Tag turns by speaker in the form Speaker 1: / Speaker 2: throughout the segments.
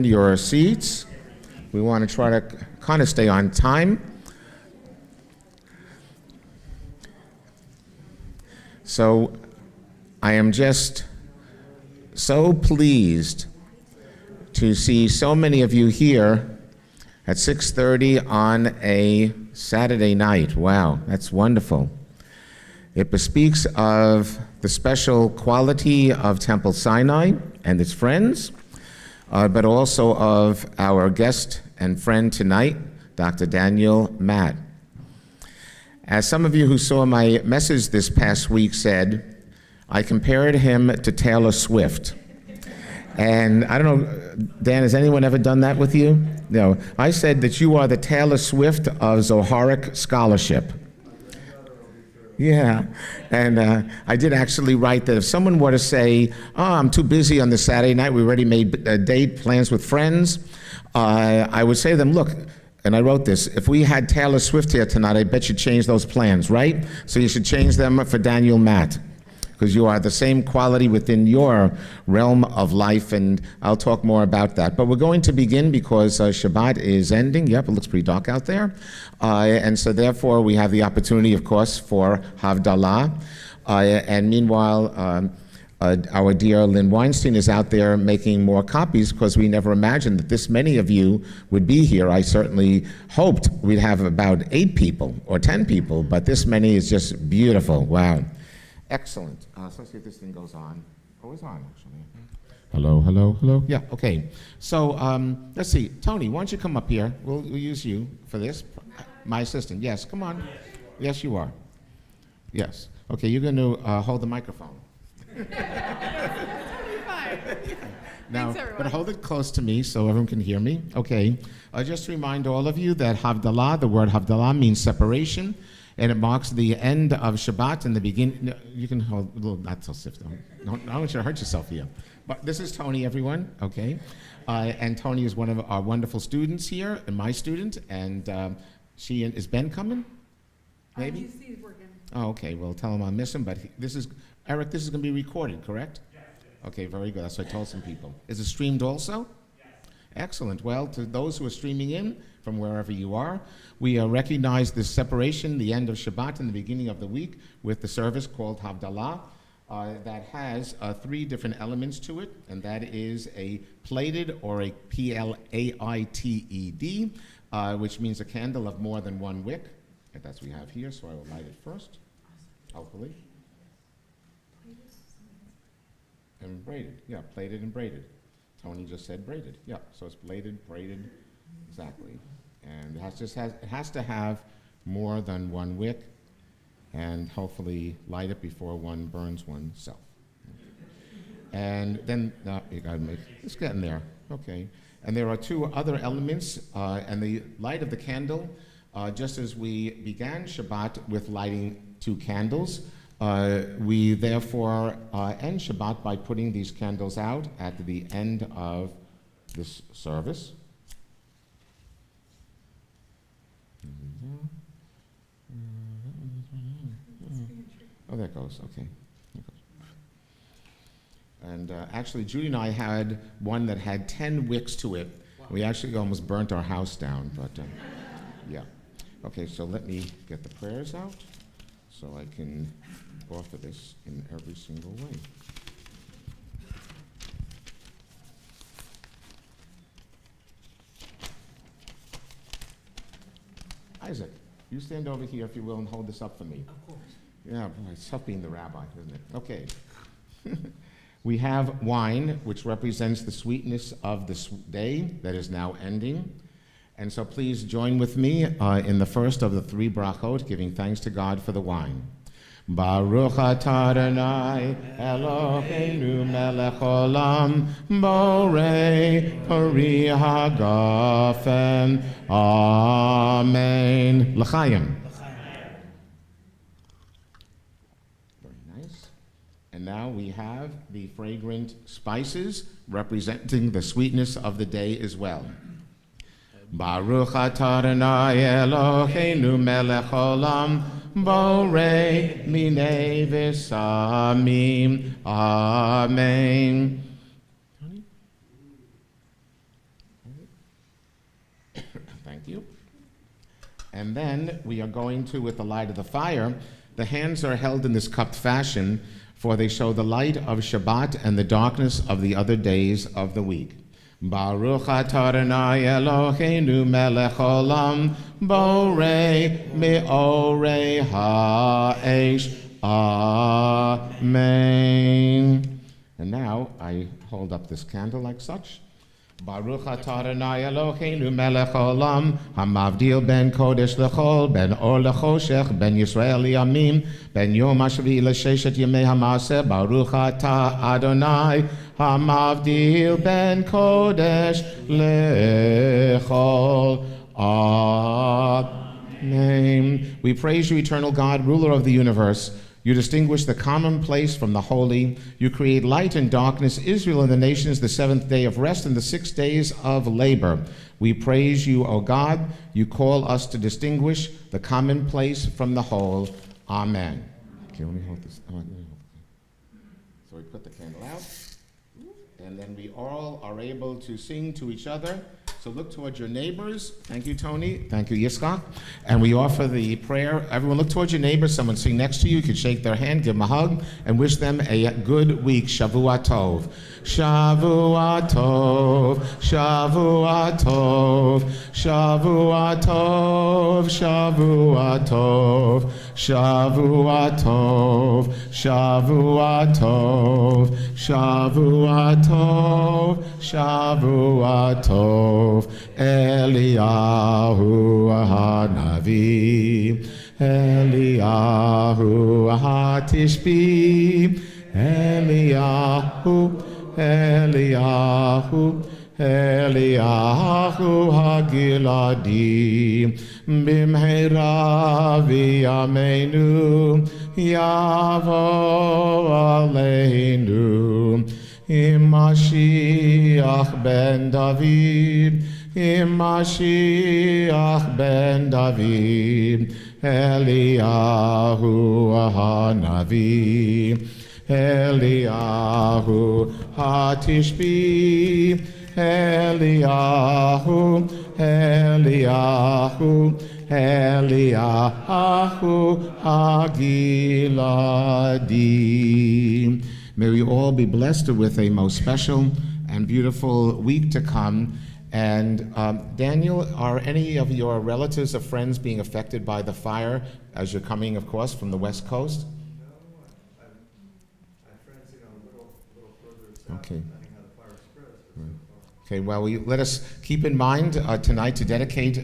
Speaker 1: Your seats. We want to try to kind of stay on time. So I am just so pleased to see so many of you here at 6:30 on a Saturday night. Wow, that's wonderful. It bespeaks of the special quality of Temple Sinai and its friends, but also of our guest and friend tonight, Dr. Daniel Matt. As some of you who saw my message this past week said, I compared him to Taylor Swift. And I don't know, Dan, has anyone ever done that with you? No. I said that you are the Taylor Swift of Zoharic scholarship. Yeah, and I did actually write that if someone were to say, oh, I'm too busy on this Saturday night, we already made date plans with friends, I would say to them, look, and I wrote this, if we had Taylor Swift here tonight, I bet you'd change those plans, right? So you should change them for Daniel Matt, because you are the same quality within your realm of life, and I'll talk more about that. But we're going to begin because Shabbat is ending. Yep, it looks pretty dark out there. And so therefore, we have the opportunity, of course, for Havdalah. And meanwhile, our dear Lynn Weinstein is out there making more copies because we never imagined that this many of you would be here. I certainly hoped we'd have about 8 people or 10 people, but this many is just beautiful. Wow. Excellent. So let's see if this thing goes on. Oh, it's on, actually. Hello, hello, hello. Yeah, okay. So let's see. Tony, why don't you come up here? We'll use you for this. My assistant. Yes, come on. Yes, you are. Yes. Okay, you're going to hold the microphone. Now, but hold it close to me so everyone can hear me. Okay. Just to remind all of you that Havdalah, the word Havdalah means separation. And it marks the end of Shabbat and the beginning. No, you can hold a little, not so stiff though. I don't want you to hurt yourself here. But this is Tony, everyone, okay? And Tony is one of our wonderful students here, and my student. And is Ben coming? Maybe?
Speaker 2: He's working.
Speaker 1: Oh, okay. Well, tell him I'll miss him. But Eric, this is going to be recorded, correct?
Speaker 3: Yes.
Speaker 1: Okay, very good. That's what I told some people. Is it streamed also?
Speaker 3: Yes.
Speaker 1: Excellent. Well, to those who are streaming in from wherever you are, we recognize this separation, the end of Shabbat and the beginning of the week, with the service called Havdalah that has 3 different elements to it, and that is a plated or a P-L-A-I-T-E-D, which means a candle of more than 1 wick. And that's what we have here, so I will light it first, hopefully. And braided, yeah, plated and braided. Tony just said braided, yeah, so it's bladed, braided, exactly. And it has to have more than 1 wick, and hopefully light it before one burns oneself. And then, you gotta it's getting there, okay. And there are 2 other elements, and the light of the candle, just as we began Shabbat with lighting 2 candles, we therefore end Shabbat by putting these candles out at the end of this service. Oh, there it goes. Okay. And actually, Judy and I had one that had 10 wicks to it. Wow. We actually almost burnt our house down, but yeah. Okay, so let me get the prayers out so I can offer this in every single way. Isaac, you stand over here, if you will, and hold this up for me.
Speaker 3: Of course.
Speaker 1: Yeah, boy, it's tough being the rabbi, isn't it? Okay. We have wine, which represents the sweetness of this day that is now ending. And so please join with me in the first of the 3 brachot, giving thanks to God for the wine. Baruch atah Adonai Eloheinu melech olam borei pari hagafen. Amen. L'chaim. Very nice. And now we have the fragrant spices representing the sweetness of the day as well. Baruch atah Adonai Eloheinu melech olam borei minei v'samim. Amen. Thank you. And then we are going to, with the light of the fire, the hands are held in this cupped fashion, for they show the light of Shabbat and the darkness of the other days of the week. Baruch atah Adonai Eloheinu melech olam, borei me'orei ha'esh. Amen. And now I hold up this candle like such. Baruch atah Adonai Eloheinu melech olam, hamavdil ben kodesh lechol, ben or lechoshech, ben Yisrael liyamim, ben yom hashvi l'sheshet yemei hamaseh. Baruch atah Adonai, hamavdil ben kodesh lechol. Amen. We praise you, eternal God, ruler of the universe. You distinguish the commonplace from the holy. You create light and darkness, Israel and the nations, the seventh day of rest and the 6 days of labor. We praise you, O God. You call us to distinguish the commonplace from the whole. Amen. Okay, let me hold this. So we put the candle out, and then we all are able to sing to each other. So look towards your neighbors. Thank you, Tony. Thank you, Yitzchak. And we offer the prayer. Everyone look towards your neighbors. Someone sitting next to you. You can shake their hand, give them a hug, and wish them a good week. Shavua Tov. Shavua Tov. Shavua Tov. Shavua Tov. Shavua Tov. Shavua Tov. Shavua Tov. Shavua Tov. Shavua Tov. Eliyahu HaNavi, Eliyahu HaTishbi, Eliyahu HaGiladi, Bimheira v'yameinu, Yavo Aleinu, Mashiach ben David, Mashiach ben David, Eliyahu HaNavi, Eliyahu HaTishbi, Eliyahu HaGiladi. May we all be blessed with a most special and beautiful week to come. And Daniel, are any of your relatives or friends being affected by the fire as you're coming, of course, from the West Coast?
Speaker 2: No, I have friends, a little further south,
Speaker 1: Okay.
Speaker 2: depending how the fire spreads.
Speaker 1: Okay, well, let us keep in mind tonight to dedicate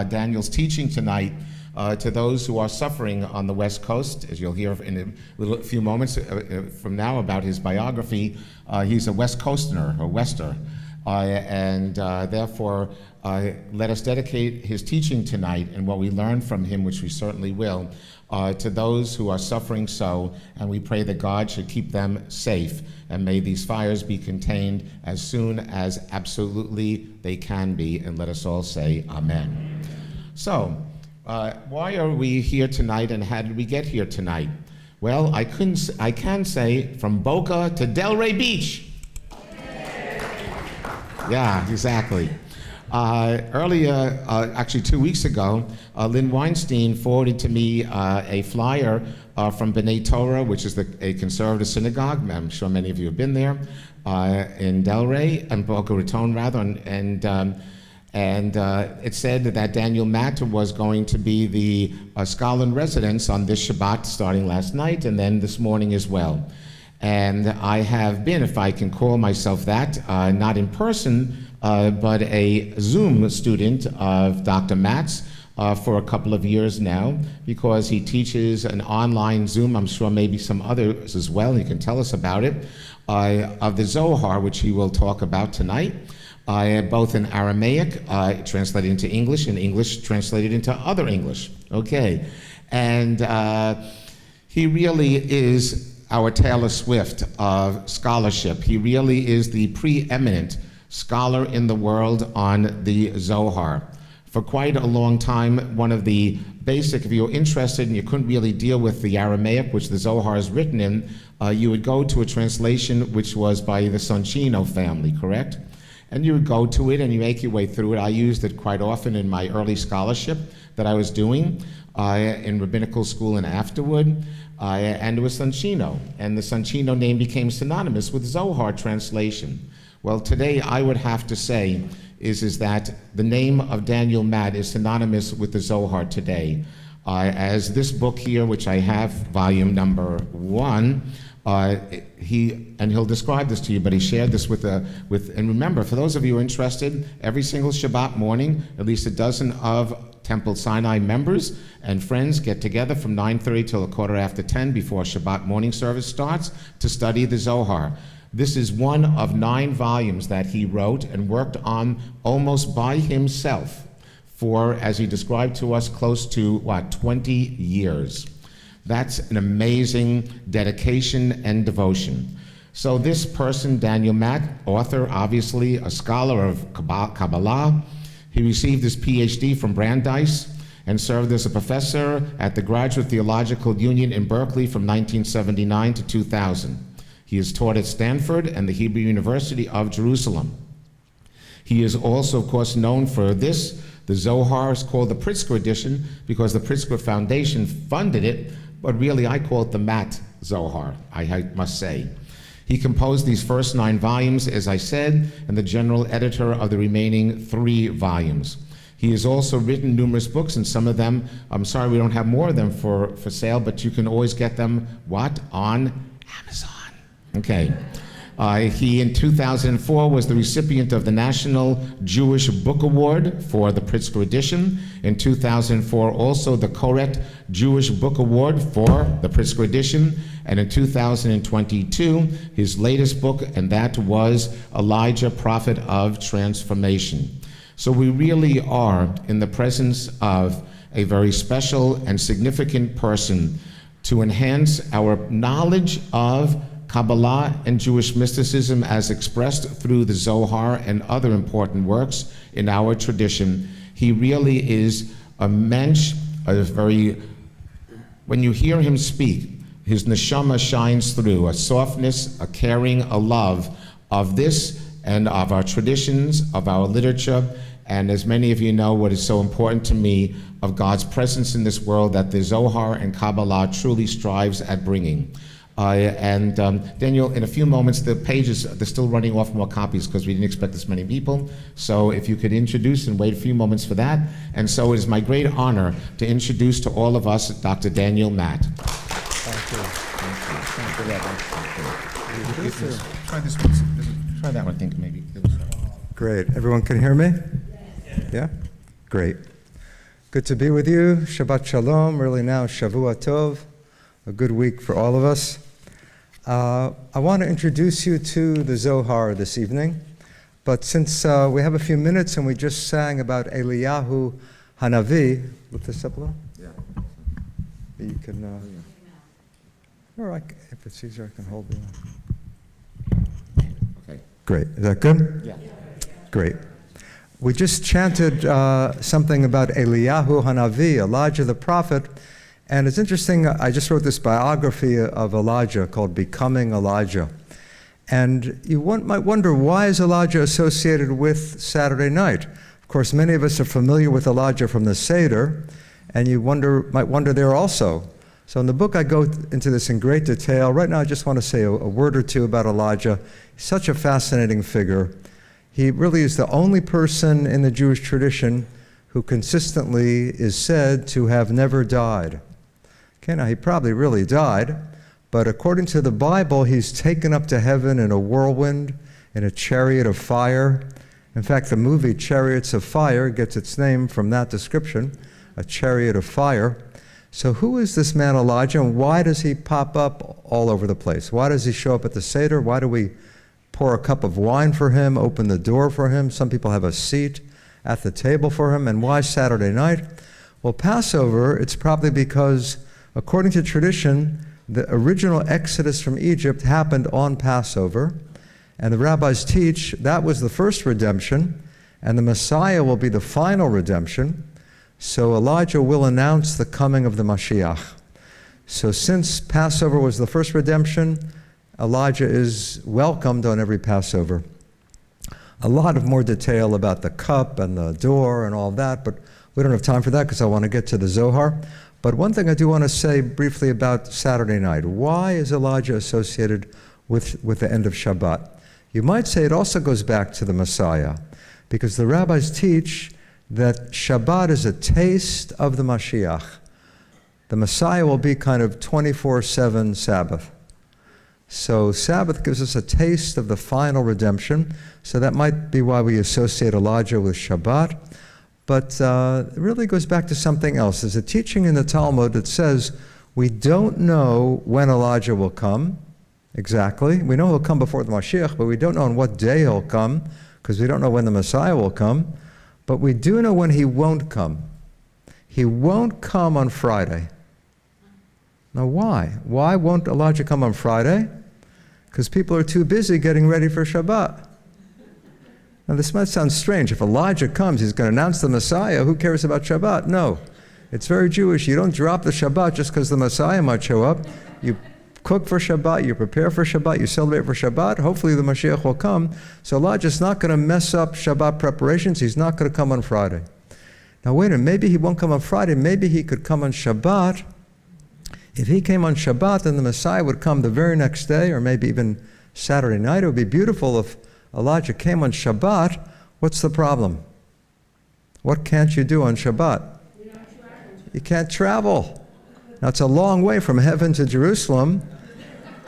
Speaker 1: Daniel's teaching tonight to those who are suffering on the West Coast. As you'll hear in a few moments from now about his biography, he's a West Coasterner, a Wester, and therefore let us dedicate his teaching tonight and what we learn from him, which we certainly will, to those who are suffering so, and we pray that God should keep them safe, and may these fires be contained as soon as absolutely they can be, and let us all say amen. So, why are we here tonight, and how did we get here tonight? Well, I can say from Boca to Delray Beach. Yeah, exactly. Earlier, actually 2 weeks ago, Lynn Weinstein forwarded to me a flyer from B'nai Torah, which is a conservative synagogue. I'm sure many of you have been there, in Delray, and Boca Raton rather, and it said that Daniel Matt was going to be the scholar in residence on this Shabbat starting last night and then this morning as well. And I have been, if I can call myself that, not in person, but a Zoom student of Dr. Matt's for a couple of years now, because he teaches an online Zoom, I'm sure maybe some others as well, he can tell us about it, of the Zohar, which he will talk about tonight. Both in Aramaic, translated into English, and English translated into other English. Okay, and he really is our Taylor Swift of scholarship. He really is the preeminent scholar in the world on the Zohar. For quite a long time, one of the basic, if you're interested and you couldn't really deal with the Aramaic, which the Zohar is written in, you would go to a translation which was by the Soncino family, correct? And you would go to it and you make your way through it. I used it quite often in my early scholarship that I was doing in rabbinical school and afterward. And it was Sanchino. And the Sanchino name became synonymous with Zohar translation. Well, today I would have to say is that the name of Daniel Matt is synonymous with the Zohar today. As this book here, which I have, volume number 1, he'll describe this to you, but he shared this and remember, for those of you who are interested, every single Shabbat morning, at least a dozen of Temple Sinai members and friends get together from 9:30 till 10:15 before Shabbat morning service starts to study the Zohar. This is one of 9 volumes that he wrote and worked on almost by himself for, as he described to us, close to, 20 years. That's an amazing dedication and devotion. So this person, Daniel Matt, author, obviously a scholar of Kabbalah, he received his PhD from Brandeis and served as a professor at the Graduate Theological Union in Berkeley from 1979 to 2000. He has taught at Stanford and the Hebrew University of Jerusalem. He is also, of course, known for this. The Zohar is called the Pritzker edition because the Pritzker Foundation funded it, but really I call it the Matt Zohar, I must say. He composed these first 9 volumes, as I said, and the general editor of the remaining 3 volumes. He has also written numerous books, and some of them, I'm sorry we don't have more of them for sale, but you can always get them, on Amazon. Okay. He, in 2004, was the recipient of the National Jewish Book Award for the Pritzker edition. In 2004, also the Koret Jewish Book Award for the Pritzker edition. And in 2022, his latest book, and that was Elijah, Prophet of Transformation. So we really are in the presence of a very special and significant person to enhance our knowledge of Kabbalah and Jewish mysticism as expressed through the Zohar and other important works in our tradition. He really is a mensch, when you hear him speak, his neshama shines through, a softness, a caring, a love of this and of our traditions, of our literature, and as many of you know, what is so important to me, of God's presence in this world that the Zohar and Kabbalah truly strives at bringing. Daniel, in a few moments, the pages, they're still running off more copies because we didn't expect this many people. So if you could introduce and wait a few moments for that. And so it is my great honor to introduce to all of us Dr. Daniel Matt.
Speaker 3: Thank you.
Speaker 1: Try this one. Try that one, I think, maybe.
Speaker 3: Great. Everyone can hear me? Yeah? Great. Good to be with you. Shabbat Shalom. Really now, Shavua Tov. A good week for all of us. I want to introduce you to the Zohar this evening, but since we have a few minutes and we just sang about Eliyahu Hanavi, lift this up a little?
Speaker 1: Yeah.
Speaker 3: You can, or if it's easier, I can hold it.
Speaker 1: Okay.
Speaker 3: Great. Is that good?
Speaker 1: Yeah.
Speaker 3: Great. We just chanted something about Eliyahu Hanavi, Elijah the prophet. And it's interesting, I just wrote this biography of Elijah called Becoming Elijah. And you might wonder, why is Elijah associated with Saturday night? Of course, many of us are familiar with Elijah from the Seder, and you might wonder there also. So in the book, I go into this in great detail. Right now, I just want to say a word or two about Elijah. He's such a fascinating figure. He really is the only person in the Jewish tradition who consistently is said to have never died. Okay, now he probably really died, but according to the Bible, he's taken up to heaven in a whirlwind, in a chariot of fire. In fact, the movie Chariots of Fire gets its name from that description, a chariot of fire. So who is this man Elijah, and why does he pop up all over the place? Why does he show up at the Seder? Why do we pour a cup of wine for him, open the door for him? Some people have a seat at the table for him. And why Saturday night? Well, Passover, it's probably because, according to tradition, the original exodus from Egypt happened on Passover, and the rabbis teach that was the first redemption, and the Messiah will be the final redemption. So Elijah will announce the coming of the Mashiach. So since Passover was the first redemption, Elijah is welcomed on every Passover. a lot of more detail about the cup and the door and all that, but we don't have time for that because I want to get to the Zohar. But one thing I do want to say briefly about Saturday night. Why is Elijah associated with the end of Shabbat? You might say it also goes back to the Messiah, because the rabbis teach that Shabbat is a taste of the Mashiach. The Messiah will be kind of 24/7 Sabbath. So Sabbath gives us a taste of the final redemption. So that might be why we associate Elijah with Shabbat. But it really goes back to something else. There's a teaching in the Talmud that says we don't know when Elijah will come exactly. We know he'll come before the Mashiach, but we don't know on what day he'll come, because we don't know when the Messiah will come. But we do know when he won't come. He won't come on Friday. Now why? Why won't Elijah come on Friday? Because people are too busy getting ready for Shabbat. Now this might sound strange. If Elijah comes, he's going to announce the Messiah. Who cares about Shabbat? No. It's very Jewish. You don't drop the Shabbat just because the Messiah might show up. You cook for Shabbat, you prepare for Shabbat, you celebrate for Shabbat. Hopefully the Mashiach will come. So Elijah's not going to mess up Shabbat preparations. He's not going to come on Friday. Now wait a minute. Maybe he won't come on Friday. Maybe he could come on Shabbat. If he came on Shabbat, then the Messiah would come the very next day, or maybe even Saturday night. It would be beautiful if Elijah came on Shabbat. What's the problem? What can't you do on Shabbat? You can't travel. Now it's a long way from heaven to Jerusalem.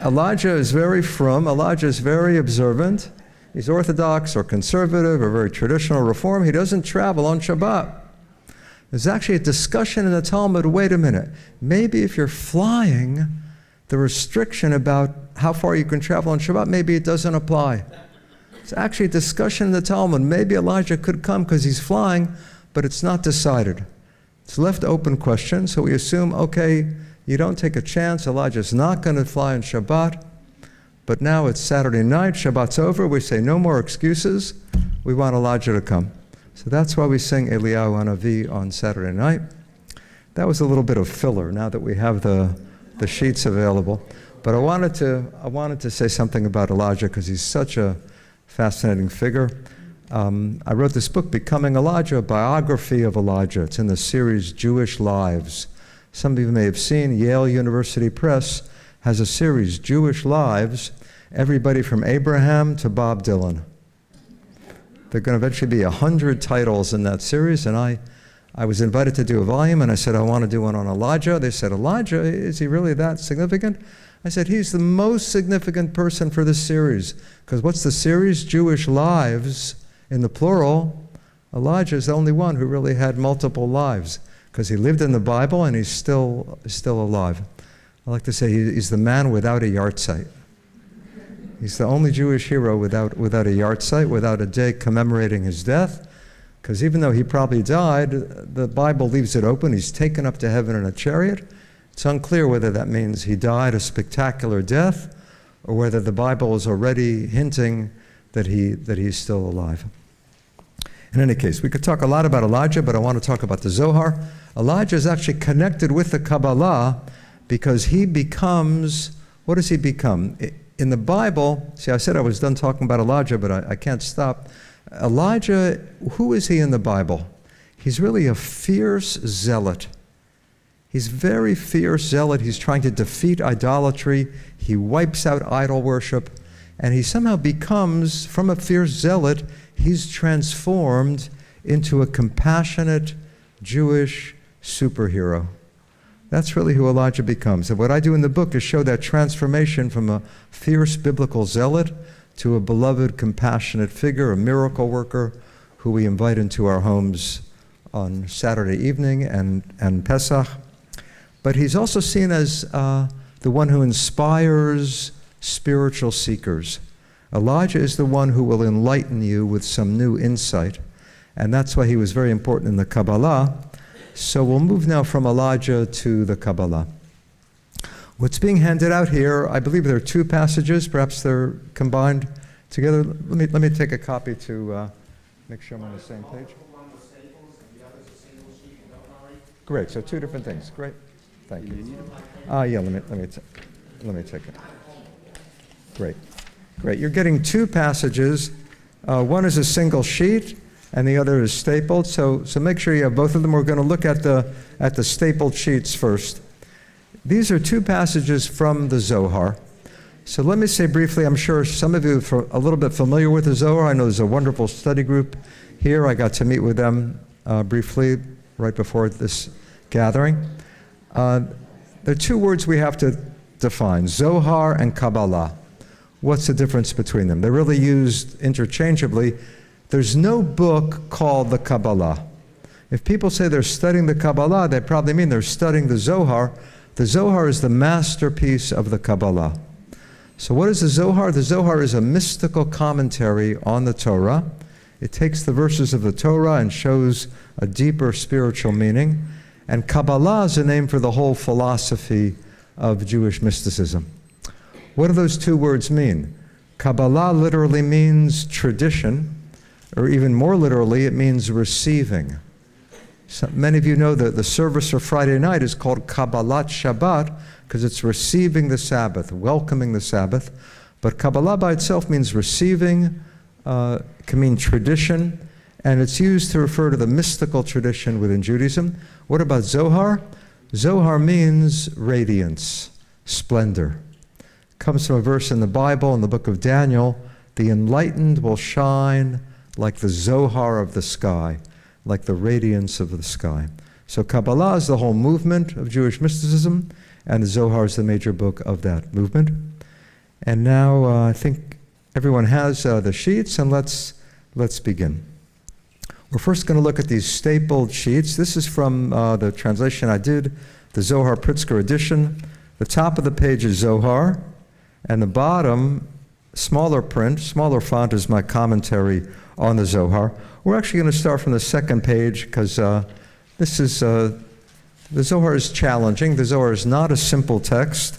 Speaker 3: Elijah is very frum. Elijah is very observant. He's Orthodox or conservative or very traditional reform. He doesn't travel on Shabbat. There's actually a discussion in the Talmud, wait a minute, maybe if you're flying, the restriction about how far you can travel on Shabbat, maybe it doesn't apply. It's actually a discussion in the Talmud. Maybe Elijah could come because he's flying, but it's not decided. It's left open question, so we assume, okay, you don't take a chance, Elijah's not going to fly on Shabbat, but now it's Saturday night, Shabbat's over, we say no more excuses, we want Elijah to come. So that's why we sing Eliyahu Hanavi on Saturday night. That was a little bit of filler now that we have the sheets available. But I wanted to say something about Elijah because he's such a fascinating figure. I wrote this book, Becoming Elijah, a biography of Elijah. It's in the series Jewish Lives. Some of you may have seen Yale University Press has a series, Jewish Lives, everybody from Abraham to Bob Dylan. There are going to eventually be 100 titles in that series, and I was invited to do a volume, and I said, I want to do one on Elijah. They said, Elijah, is he really that significant? I said, he's the most significant person for this series, because what's the series? Jewish Lives, in the plural. Elijah is the only one who really had multiple lives, because he lived in the Bible, and he's still alive. I like to say he's the man without a yahrzeit. He's the only Jewish hero without a yahrzeit, without a day commemorating his death, because even though he probably died, the Bible leaves it open. He's taken up to heaven in a chariot. It's unclear whether that means he died a spectacular death, or whether the Bible is already hinting that he's still alive. In any case, we could talk a lot about Elijah, but I want to talk about the Zohar. Elijah is actually connected with the Kabbalah because he becomes, what does he become? In the Bible, see, I said I was done talking about Elijah, but I can't stop. Elijah, who is he in the Bible? He's really a fierce zealot. He's very fierce zealot. He's trying to defeat idolatry. He wipes out idol worship. And he somehow becomes, from a fierce zealot, he's transformed into a compassionate Jewish superhero. That's really who Elijah becomes. And what I do in the book is show that transformation from a fierce biblical zealot to a beloved, compassionate figure, a miracle worker who we invite into our homes on Saturday evening and Pesach. But he's also seen as the one who inspires spiritual seekers. Elijah is the one who will enlighten you with some new insight. And that's why he was very important in the Kabbalah. So we'll move now from Elijah to the Kabbalah. What's being handed out here, I believe there are two passages, perhaps they're combined together. Let me take a copy to make sure I'm on the same page. Great, so two different things. Great, thank you. Yeah, let me take it. Great. You're getting two passages One is a single sheet, and the other is stapled. So make sure you have both of them. We're going to look at the stapled sheets first. These are two passages from the Zohar. So let me say briefly, I'm sure some of you are a little bit familiar with the Zohar. I know there's a wonderful study group here. I got to meet with them briefly right before this gathering. There are two words we have to define, Zohar and Kabbalah. What's the difference between them? They're really used interchangeably. There's no book called the Kabbalah. If people say they're studying the Kabbalah, they probably mean they're studying the Zohar. The Zohar is the masterpiece of the Kabbalah. So what is the Zohar? The Zohar is a mystical commentary on the Torah. It takes the verses of the Torah and shows a deeper spiritual meaning. And Kabbalah is a name for the whole philosophy of Jewish mysticism. What do those two words mean? Kabbalah literally means tradition, or even more literally, it means receiving. So many of you know that the service for Friday night is called Kabbalat Shabbat because it's receiving the Sabbath, welcoming the Sabbath. But Kabbalah by itself means receiving, can mean tradition, and it's used to refer to the mystical tradition within Judaism. What about Zohar? Zohar means radiance, splendor. It comes from a verse in the Bible, in the book of Daniel, the enlightened will shine like the Zohar of the sky, like the radiance of the sky. So Kabbalah is the whole movement of Jewish mysticism, and the Zohar is the major book of that movement. And now I think everyone has the sheets, and let's begin. We're first going to look at these stapled sheets. This is from the translation I did, the Zohar Pritzker edition. The top of the page is Zohar, and the bottom, smaller print, smaller font is my commentary on the Zohar. We're actually going to start from the second page because this is, the Zohar is challenging. The Zohar is not a simple text.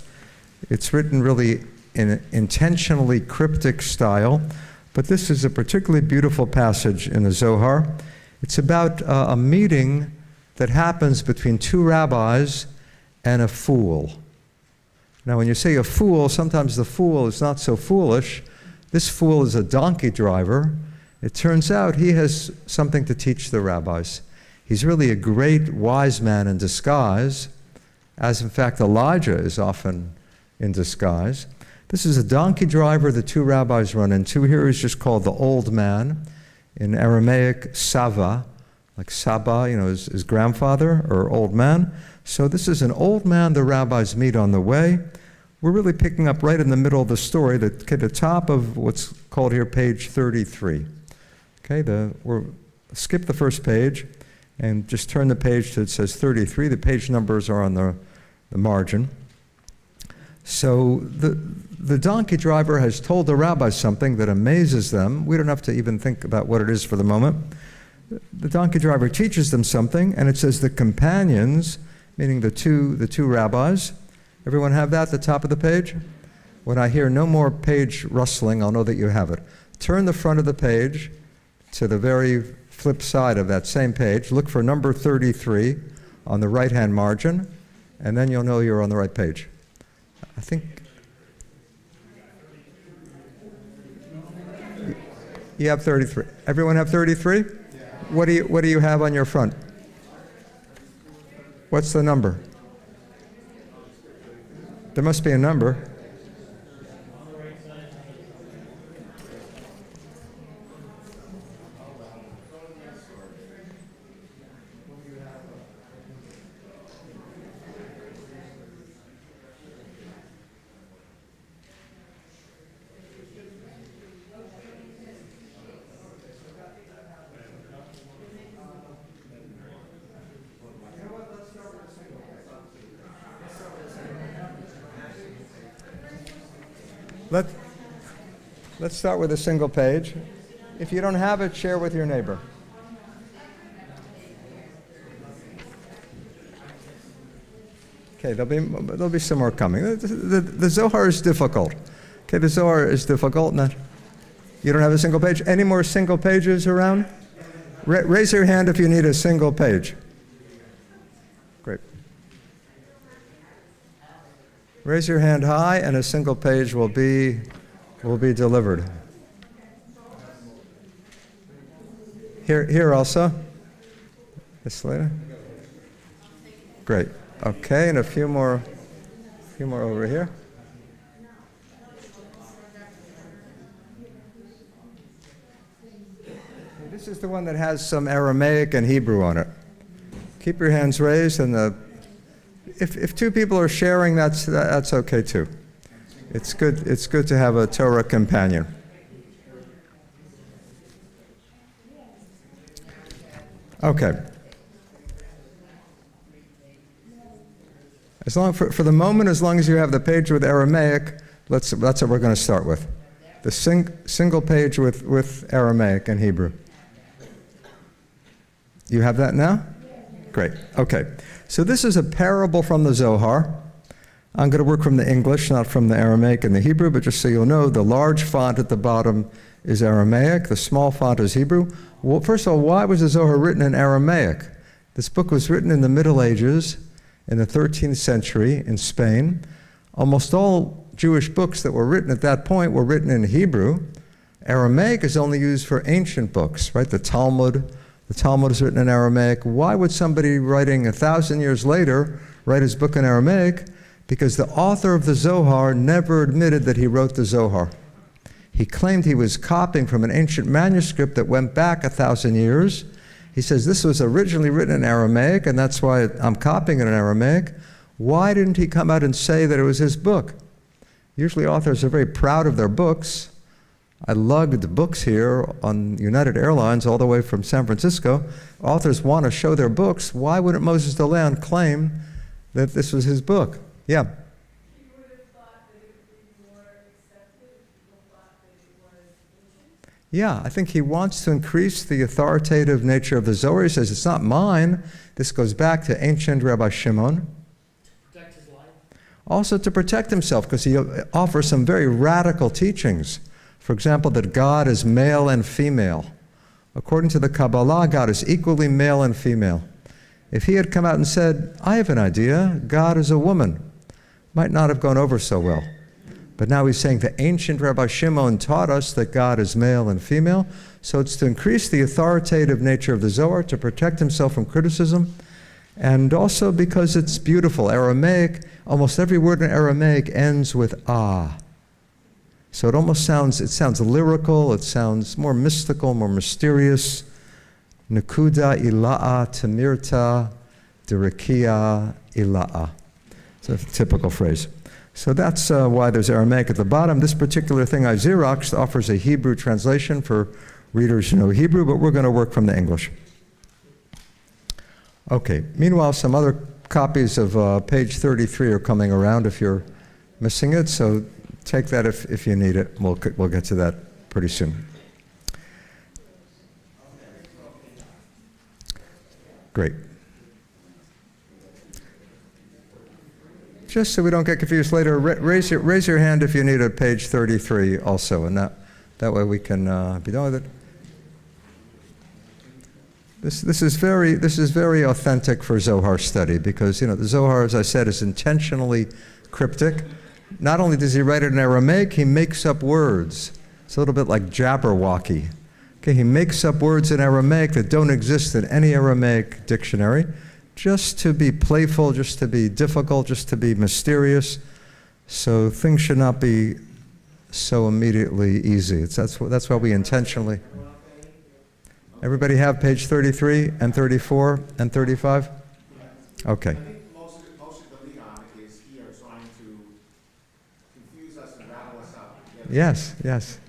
Speaker 3: It's written really in an intentionally cryptic style, but this is a particularly beautiful passage in the Zohar. It's about a meeting that happens between two rabbis and a fool. Now, when you say a fool, sometimes the fool is not so foolish. This fool is a donkey driver. It turns out he has something to teach the rabbis. He's really a great wise man in disguise, as in fact Elijah is often in disguise. This is a donkey driver the two rabbis run into. Here he's just called the old man. In Aramaic, Sava, like Saba, his grandfather or old man. So this is an old man the rabbis meet on the way. We're really picking up right in the middle of the story, at the top of what's called here page 33. Okay, we'll skip the first page and just turn the page to, it says 33. The page numbers are on the margin. So the donkey driver has told the rabbis something that amazes them. We don't have to even think about what it is for the moment. The donkey driver teaches them something, and it says the companions, meaning the two rabbis. Everyone have that at the top of the page? When I hear no more page rustling, I'll know that you have it. Turn the front of the page to the very flip side of that same page. Look for number 33 on the right-hand margin, and then you'll know you're on the right page. I think you have 33. Everyone have 33? Yeah. What do you have on your front? What's the number? There must be a number. Let's start with a single page. If you don't have it, share with your neighbor. Okay, there'll be some more coming. The Zohar is difficult. Okay, the Zohar is difficult. You don't have a single page? Any more single pages around? Raise your hand if you need a single page. Great. Raise your hand high, and a single page will be delivered. Here also? This later? Great. Okay, and a few more over here. This is the one that has some Aramaic and Hebrew on it. Keep your hands raised, and if two people are sharing, that's okay too. It's good to have a Torah companion. Okay. For the moment, as long as you have the page with Aramaic, that's what we're going to start with. The single page with Aramaic and Hebrew. You have that now? Great. Okay. So this is a parable from the Zohar. I'm going to work from the English, not from the Aramaic and the Hebrew, but just so you'll know, the large font at the bottom is Aramaic, the small font is Hebrew. Well, first of all, why was the Zohar written in Aramaic? This book was written in the Middle Ages, in the 13th century in Spain. Almost all Jewish books that were written at that point were written in Hebrew. Aramaic is only used for ancient books, right? The Talmud is written in Aramaic. Why would somebody writing 1,000 years later write his book in Aramaic? Because the author of the Zohar never admitted that he wrote the Zohar. He claimed he was copying from an ancient manuscript that went back 1,000 years. He says, this was originally written in Aramaic, and that's why I'm copying it in Aramaic. Why didn't he come out and say that it was his book? Usually authors are very proud of their books. I lugged books here on United Airlines all the way from San Francisco. Authors want to show their books. Why wouldn't Moses de Leon claim that this was his book? Yeah. Yeah, I think he wants to increase the authoritative nature of the Zohar. He says, it's not mine. This goes back to ancient Rabbi Shimon.
Speaker 4: Protect his life.
Speaker 3: Also to protect himself, because he offers some very radical teachings. For example, that God is male and female. According to the Kabbalah, God is equally male and female. If he had come out and said, I have an idea, God is a woman, might not have gone over so well. But now he's saying the ancient Rabbi Shimon taught us that God is male and female, so it's to increase the authoritative nature of the Zohar, to protect himself from criticism, and also because it's beautiful. Aramaic, almost every word in Aramaic ends with ah. So it sounds lyrical, it sounds more mystical, more mysterious. Nakuda ila'a tamirta dirikia ila'a. It's a typical phrase. So that's why there's Aramaic at the bottom. This particular thing I Xeroxed offers a Hebrew translation for readers who know Hebrew, but we're going to work from the English. Okay. Meanwhile, some other copies of page 33 are coming around if you're missing it, so take that if you need it. We'll get to that pretty soon. Great. Just so we don't get confused later, raise your hand if you need a page 33 also, and that way we can be done with it. This is very authentic for Zohar study, because the Zohar, as I said, is intentionally cryptic. Not only does he write it in Aramaic, he makes up words. It's a little bit like Jabberwocky. Okay, he makes up words in Aramaic that don't exist in any Aramaic dictionary, just to be playful, just to be difficult, just to be mysterious. So things should not be so immediately easy. That's why we intentionally. Everybody have page 33 and 34 and 35? Okay.
Speaker 1: I think most of the Leon is here trying to confuse us and rattle us up.
Speaker 3: Yes.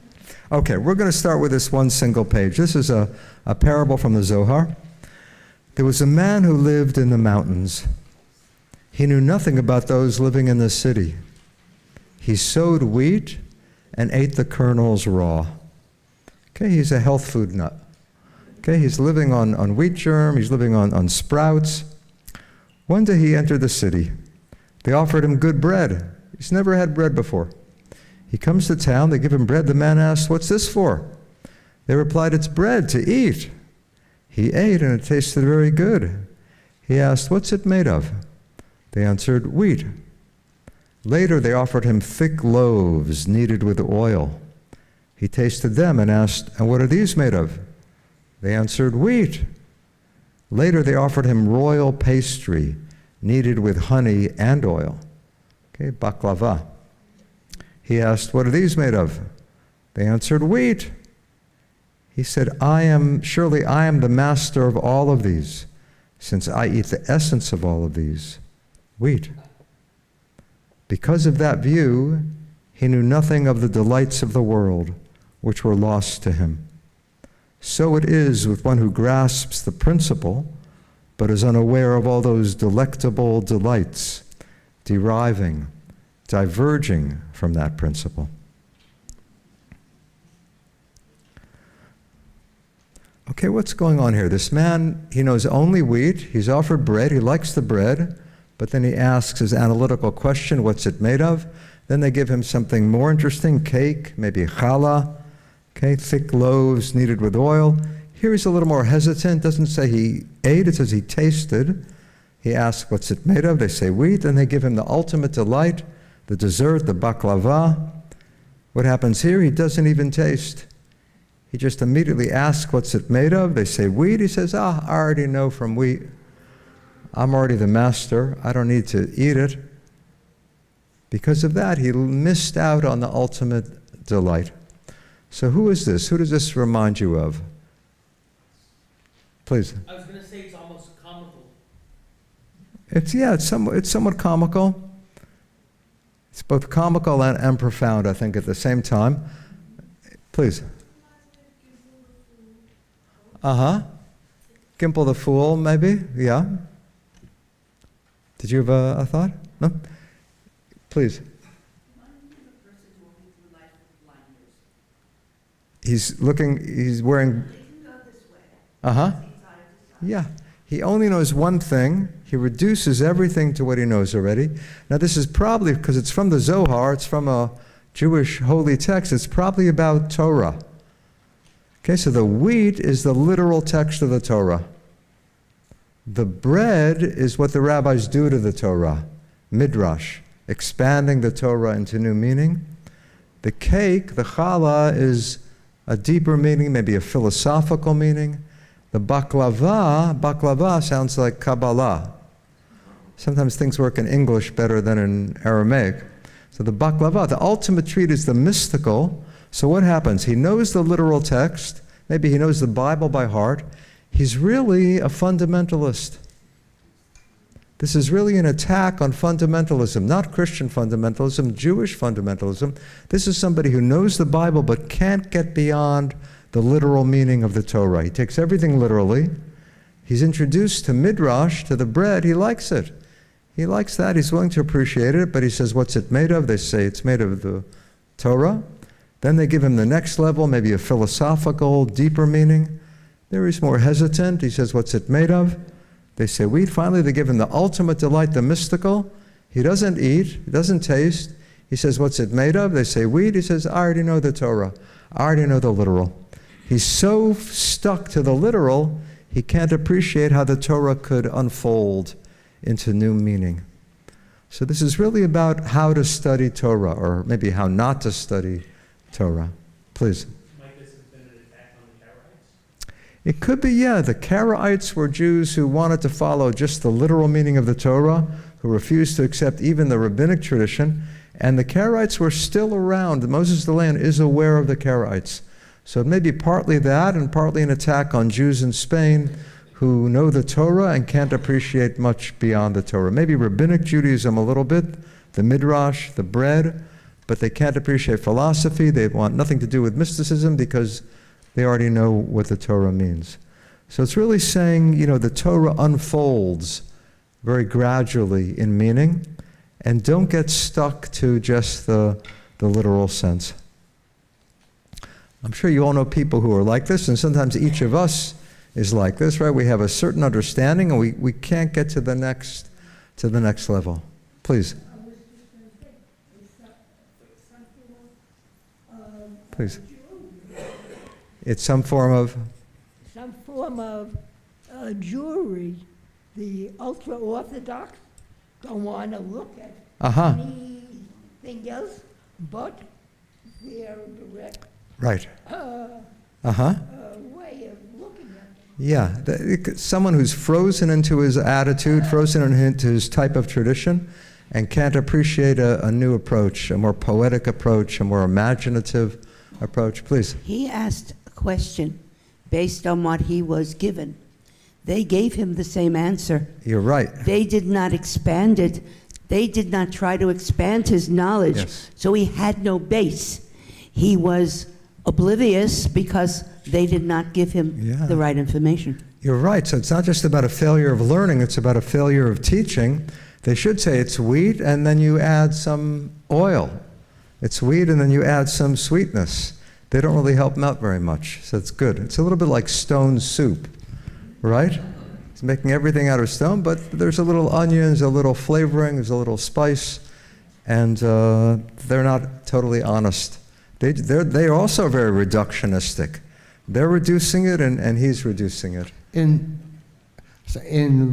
Speaker 3: Okay, we're going to start with this one single page. This is a parable from the Zohar. There was a man who lived in the mountains. He knew nothing about those living in the city. He sowed wheat and ate the kernels raw. Okay, he's a health food nut. Okay, he's living on wheat germ, he's living on sprouts. One day he entered the city. They offered him good bread. He's never had bread before. He comes to town, they give him bread. The man asks, "What's this for?" They replied, "It's bread to eat." He ate, and it tasted very good. He asked, "What's it made of?" They answered, "Wheat." Later, they offered him thick loaves kneaded with oil. He tasted them and asked, "And what are these made of?" They answered, wheat. Later they offered him royal pastry, kneaded with honey and oil. Okay, baklava. He asked, what are these made of? They answered, wheat. He said, surely I am the master of all of these, since I eat the essence of all of these, wheat. Because of that view, he knew nothing of the delights of the world, which were lost to him. So it is with one who grasps the principle, but is unaware of all those delectable delights deriving, diverging from that principle. Okay, what's going on here? This man, he knows only wheat. He's offered bread. He likes the bread. But then he asks his analytical question, what's it made of? Then they give him something more interesting, cake, maybe challah, okay, thick loaves kneaded with oil. Here he's a little more hesitant. Doesn't say he ate, it says he tasted. He asks, what's it made of? They say wheat. Then they give him the ultimate delight, the dessert, the baklava. What happens here? He doesn't even taste. He just immediately asks, what's it made of? They say wheat. He says, I already know from wheat. I'm already the master. I don't need to eat it. Because of that, he missed out on the ultimate delight. So who is this? Who does this remind you of? Please.
Speaker 4: I was going to say it's almost comical.
Speaker 3: It's somewhat comical. It's both comical and profound, I think, at the same time. Please. Gimple the Fool, maybe? Yeah. Did you have a thought? No? Please. He's wearing... Yeah. He only knows one thing. He reduces everything to what he knows already. Now this is probably, because it's from the Zohar, it's from a Jewish holy text, it's probably about Torah. Okay, so the wheat is the literal text of the Torah. The bread is what the rabbis do to the Torah, midrash, expanding the Torah into new meaning. The cake, the challah, is a deeper meaning, maybe a philosophical meaning. The baklava sounds like Kabbalah. Sometimes things work in English better than in Aramaic. So the baklava, the ultimate treat, is the mystical. So what happens? He knows the literal text. Maybe he knows the Bible by heart. He's really a fundamentalist. This is really an attack on fundamentalism, not Christian fundamentalism, Jewish fundamentalism. This is somebody who knows the Bible but can't get beyond the literal meaning of the Torah. He takes everything literally. He's introduced to midrash, to the bread. He likes it. He likes that. He's willing to appreciate it, but he says, what's it made of? They say it's made of the Torah. Then they give him the next level, maybe a philosophical, deeper meaning. There he's more hesitant. He says, what's it made of? They say wheat. Finally, they give him the ultimate delight, the mystical. He doesn't eat. He doesn't taste. He says, what's it made of? They say wheat. He says, I already know the Torah. I already know the literal. He's so stuck to the literal, he can't appreciate how the Torah could unfold into new meaning. So this is really about how to study Torah, or maybe how not to study Torah. Please.
Speaker 4: Might this have been an attack on the Karaites?
Speaker 3: It could be, yeah. The Karaites were Jews who wanted to follow just the literal meaning of the Torah, who refused to accept even the rabbinic tradition, and the Karaites were still around. Moses the Land is aware of the Karaites. So it may be partly that and partly an attack on Jews in Spain who know the Torah and can't appreciate much beyond the Torah. Maybe rabbinic Judaism a little bit, the midrash, the bread, but they can't appreciate philosophy. They want nothing to do with mysticism because they already know what the Torah means. So it's really saying, the Torah unfolds very gradually in meaning, and don't get stuck to just the literal sense. I'm sure you all know people who are like this, and sometimes each of us is like this, right? We have a certain understanding, and we can't get to the next level. Please. Please. It's some form of
Speaker 5: Jewelry. The ultra-Orthodox don't want to look at anything else but their direct
Speaker 3: right.
Speaker 5: way of looking
Speaker 3: Yeah, someone who's frozen into his attitude, frozen into his type of tradition, and can't appreciate a new approach, a more poetic approach, a more imaginative approach. Please.
Speaker 6: He asked a question based on what he was given. They gave him the same answer.
Speaker 3: You're right.
Speaker 6: They did not expand it. They did not try to expand his knowledge.
Speaker 3: Yes.
Speaker 6: So he had no base. He was oblivious because they did not give him the right information.
Speaker 3: You're right. So it's not just about a failure of learning, it's about a failure of teaching. They should say it's wheat and then you add some oil. It's wheat and then you add some sweetness. They don't really help them out very much. So it's good. It's a little bit like stone soup, right? It's making everything out of stone, but there's a little onions, a little flavoring, there's a little spice, and they're not totally honest. They're also very reductionistic. They're reducing it, and he's reducing it.
Speaker 2: In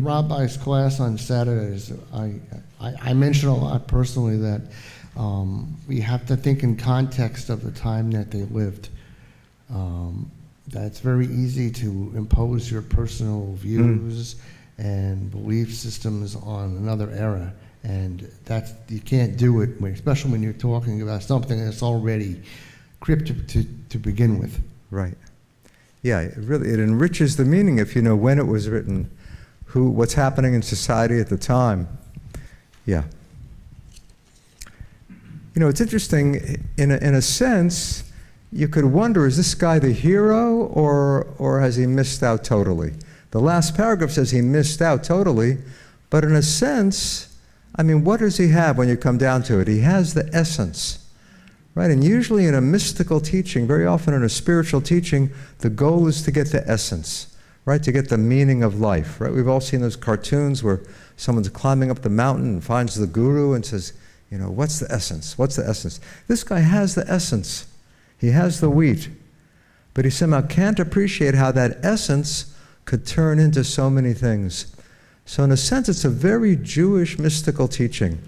Speaker 2: Rabbi's class on Saturdays, I mention a lot personally that we have to think in context of the time that they lived. That it's very easy to impose your personal views and belief systems on another era, and you can't do it, especially when you're talking about something that's already cryptic to begin with.
Speaker 3: Right. Yeah, it enriches the meaning if you know when it was written, what's happening in society at the time. Yeah. You know, it's interesting, in a sense, you could wonder, is this guy the hero or has he missed out totally? The last paragraph says he missed out totally, but in a sense, I mean, what does he have when you come down to it? He has the essence. Right, and usually in a mystical teaching, very often in a spiritual teaching, the goal is to get the essence, right, to get the meaning of life, right? We've all seen those cartoons where someone's climbing up the mountain and finds the guru and says, you know, what's the essence? What's the essence? This guy has the essence. He has the wheat, but he somehow can't appreciate how that essence could turn into so many things. So in a sense, it's a very Jewish mystical teaching.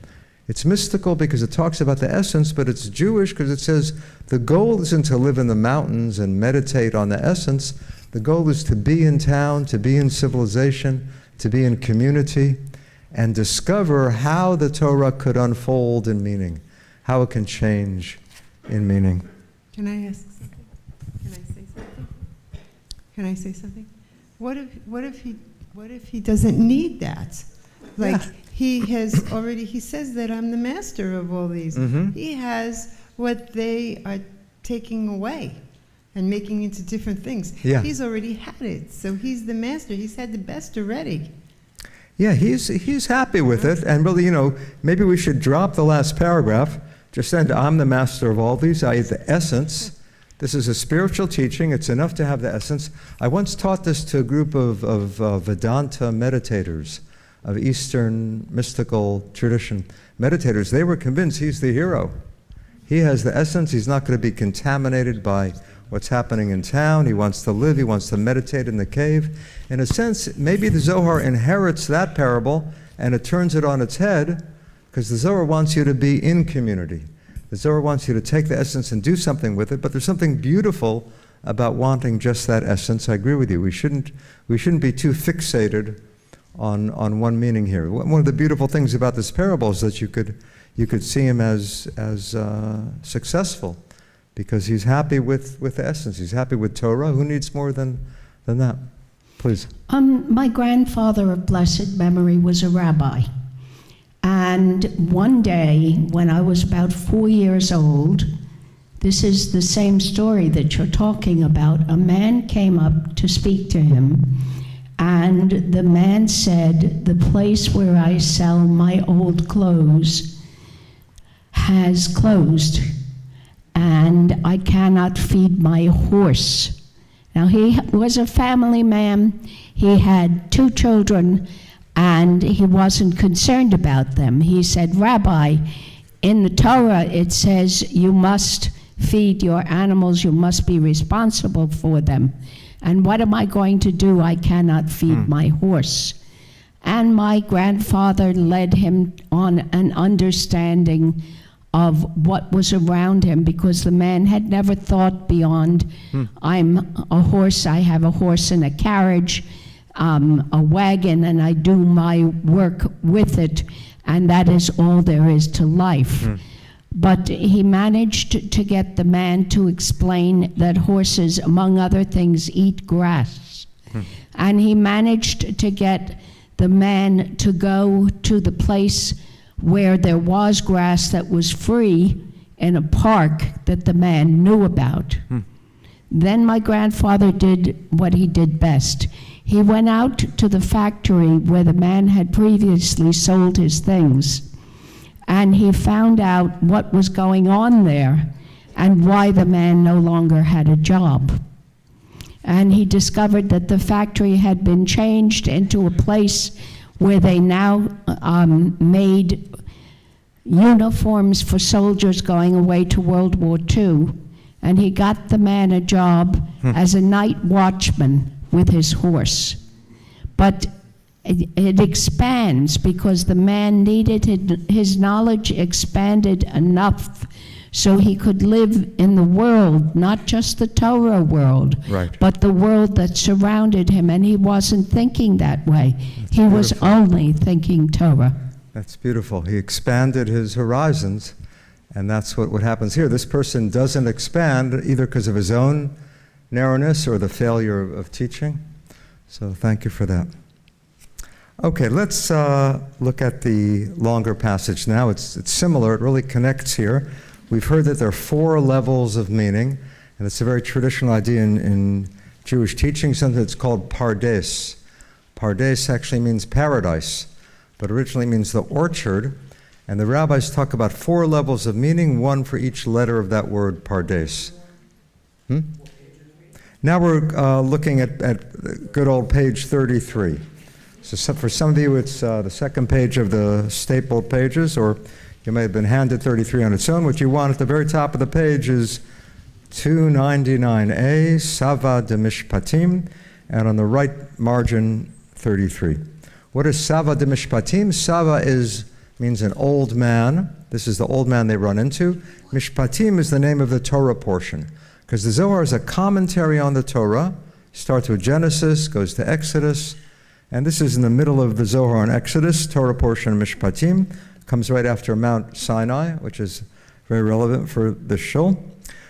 Speaker 3: It's mystical because it talks about the essence, but it's Jewish because it says the goal isn't to live in the mountains and meditate on the essence. The goal is to be in town, to be in civilization, to be in community, and discover how the Torah could unfold in meaning, how it can change in meaning.
Speaker 7: Can I ask something? Can I say something? Can I say something? What if he doesn't need that? Like, he says that I'm the master of all these.
Speaker 3: Mm-hmm.
Speaker 7: He has what they are taking away and making into different things.
Speaker 3: Yeah.
Speaker 7: He's already had it, so he's the master. He's had the best already.
Speaker 3: Yeah, he's happy with it, and really, you know, maybe we should drop the last paragraph, just end, I'm the master of all these, i.e. the essence. This is a spiritual teaching. It's enough to have the essence. I once taught this to a group of Vedanta meditators, of Eastern mystical tradition meditators. They were convinced he's the hero. He has the essence. He's not going to be contaminated by what's happening in town. He wants to live. He wants to meditate in the cave. In a sense, maybe the Zohar inherits that parable and it turns it on its head, because the Zohar wants you to be in community. The Zohar wants you to take the essence and do something with it, but there's something beautiful about wanting just that essence. I agree with you. We shouldn't be too fixated on one meaning here. One of the beautiful things about this parable is that you could see him as successful, because he's happy with the essence. He's happy with Torah. Who needs more than that? Please.
Speaker 8: My grandfather of blessed memory was a rabbi. And one day, when I was about 4 years old, this is the same story that you're talking about. A man came up to speak to him, and the man said, the place where I sell my old clothes has closed, and I cannot feed my horse. Now, he was a family man. He had 2 children, and he wasn't concerned about them. He said, Rabbi, in the Torah it says you must feed your animals, you must be responsible for them. And what am I going to do? I cannot feed my horse. And my grandfather led him on an understanding of what was around him, because the man had never thought beyond, I'm a horse, I have a horse and a carriage, a wagon, and I do my work with it, and that is all there is to life. But he managed to get the man to explain that horses, among other things, eat grass. And he managed to get the man to go to the place where there was grass that was free in a park that the man knew about. Then my grandfather did what he did best. He went out to the factory where the man had previously sold his things, and he found out what was going on there and why the man no longer had a job. And he discovered that the factory had been changed into a place where they now made uniforms for soldiers going away to World War II. And he got the man a job as a night watchman with his horse. But it expands because the man needed his knowledge expanded enough so he could live in the world, not just the Torah world,
Speaker 3: Right.
Speaker 8: but the world that surrounded him, and he wasn't thinking that way. He was
Speaker 3: beautiful.
Speaker 8: only thinking Torah.
Speaker 3: That's beautiful. He expanded his horizons, and that's what happens here. This person doesn't expand either because of his own narrowness or the failure of teaching. So thank you for that. Okay, let's look at the longer passage now. It's similar. It really connects here. We've heard that there are 4 levels of meaning, and it's a very traditional idea in Jewish teaching, something that's called pardes. Pardes actually means paradise, but originally means the orchard, and the rabbis talk about 4 levels of meaning, one for each letter of that word, pardes. Now we're looking at good old page 33. So for some of you, it's the second page of the stapled pages, or you may have been handed 33 on its own. What you want at the very top of the page is 299a, Sava de Mishpatim, and on the right margin, 33. What is Sava de Mishpatim? Sava means an old man. This is the old man they run into. Mishpatim is the name of the Torah portion, because the Zohar is a commentary on the Torah. Starts with Genesis, goes to Exodus, and this is in the middle of the Zohar on Exodus, Torah portion Mishpatim. Comes right after Mount Sinai, which is very relevant for the shul.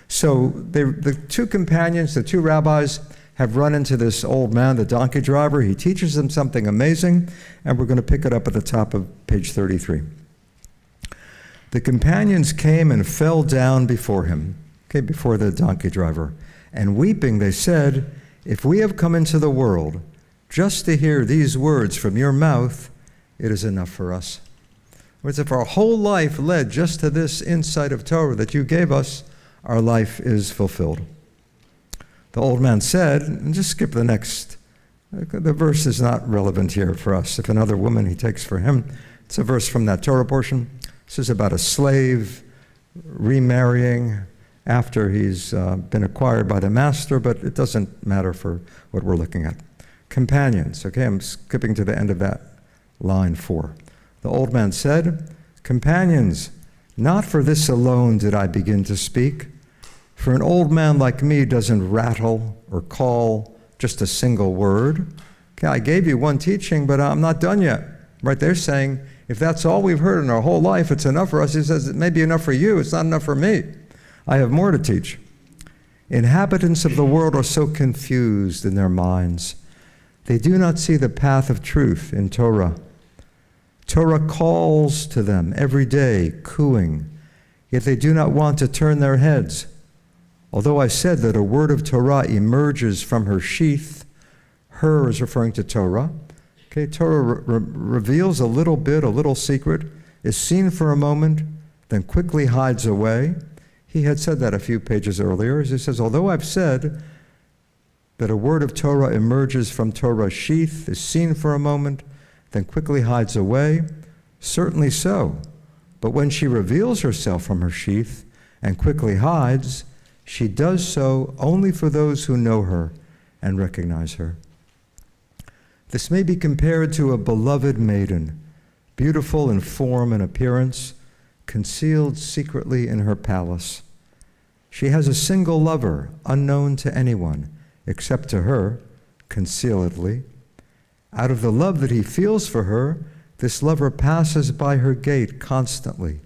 Speaker 3: So the 2 companions, the 2 rabbis, have run into this old man, the donkey driver. He teaches them something amazing, and we're going to pick it up at the top of page 33. The companions came and fell down before him, before the donkey driver, and weeping they said, "If we have come into the world just to hear these words from your mouth, it is enough for us." Whereas if our whole life led just to this insight of Torah that you gave us, our life is fulfilled. The old man said, and just skip the next, the verse is not relevant here for us. If another woman he takes for him, it's a verse from that Torah portion. This is about a slave remarrying after he's been acquired by the master, but it doesn't matter for what we're looking at. Companions, okay, I'm skipping to the end of that line 4. The old man said, "Companions, not for this alone did I begin to speak, for an old man like me doesn't rattle or call just a single word. Okay, I gave you one teaching, but I'm not done yet." Right, they're saying, if that's all we've heard in our whole life, it's enough for us. He says, it may be enough for you, it's not enough for me. I have more to teach. Inhabitants of the world are so confused in their minds. They do not see the path of truth in Torah. Torah calls to them every day, cooing, yet they do not want to turn their heads. Although I said that a word of Torah emerges from her sheath, her is referring to Torah. Okay, Torah reveals a little bit, a little secret, is seen for a moment, then quickly hides away. He had said that a few pages earlier. He says, although I've said that a word of Torah emerges from Torah's sheath, is seen for a moment, then quickly hides away, certainly so. But when she reveals herself from her sheath and quickly hides, she does so only for those who know her and recognize her. This may be compared to a beloved maiden, beautiful in form and appearance, concealed secretly in her palace. She has a single lover, unknown to anyone, except to her, concealedly. Out of the love that he feels for her, this lover passes by her gate constantly,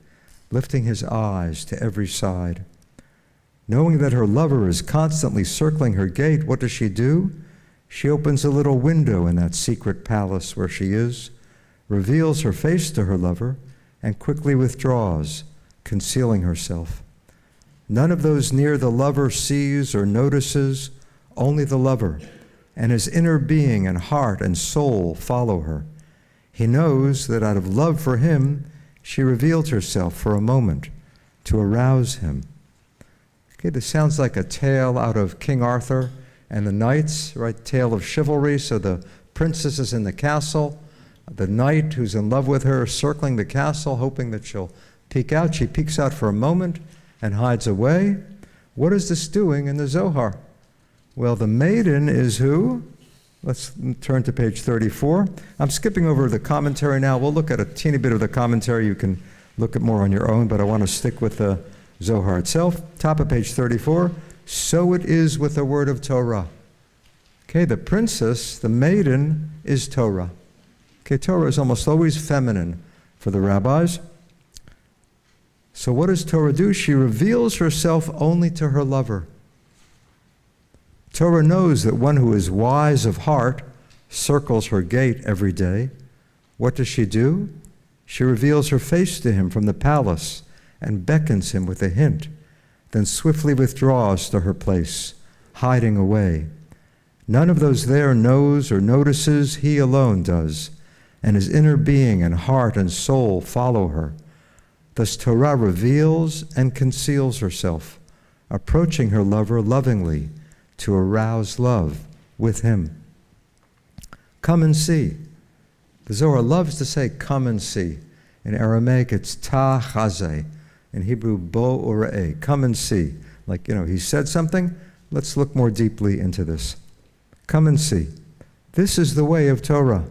Speaker 3: lifting his eyes to every side. Knowing that her lover is constantly circling her gate, what does she do? She opens a little window in that secret palace where she is, reveals her face to her lover, and quickly withdraws, concealing herself. None of those near the lover sees or notices, only the lover, and his inner being and heart and soul follow her. He knows that out of love for him, she revealed herself for a moment to arouse him. Okay, this sounds like a tale out of King Arthur and the knights, right? Tale of chivalry. So the princess is in the castle, the knight who's in love with her is circling the castle, hoping that she'll peek out. She peeks out for a moment and hides away. What is this doing in the Zohar? Well, the maiden is who? Let's turn to page 34. I'm skipping over the commentary now. We'll look at a teeny bit of the commentary. You can look at more on your own, but I want to stick with the Zohar itself. Top of page 34. So it is with the word of Torah. Okay, the princess, the maiden, is Torah. Okay, Torah is almost always feminine for the rabbis. So what does Torah do? She reveals herself only to her lover. Torah knows that one who is wise of heart circles her gate every day. What does she do? She reveals her face to him from the palace and beckons him with a hint, then swiftly withdraws to her place, hiding away. None of those there knows or notices, he alone does, and his inner being and heart and soul follow her. Thus Torah reveals and conceals herself, approaching her lover lovingly to arouse love with him. Come and see. The Zohar loves to say, come and see. In Aramaic, it's ta chazeh. In Hebrew, bo ura'eh. Come and see. Like, he said something. Let's look more deeply into this. Come and see. This is the way of Torah.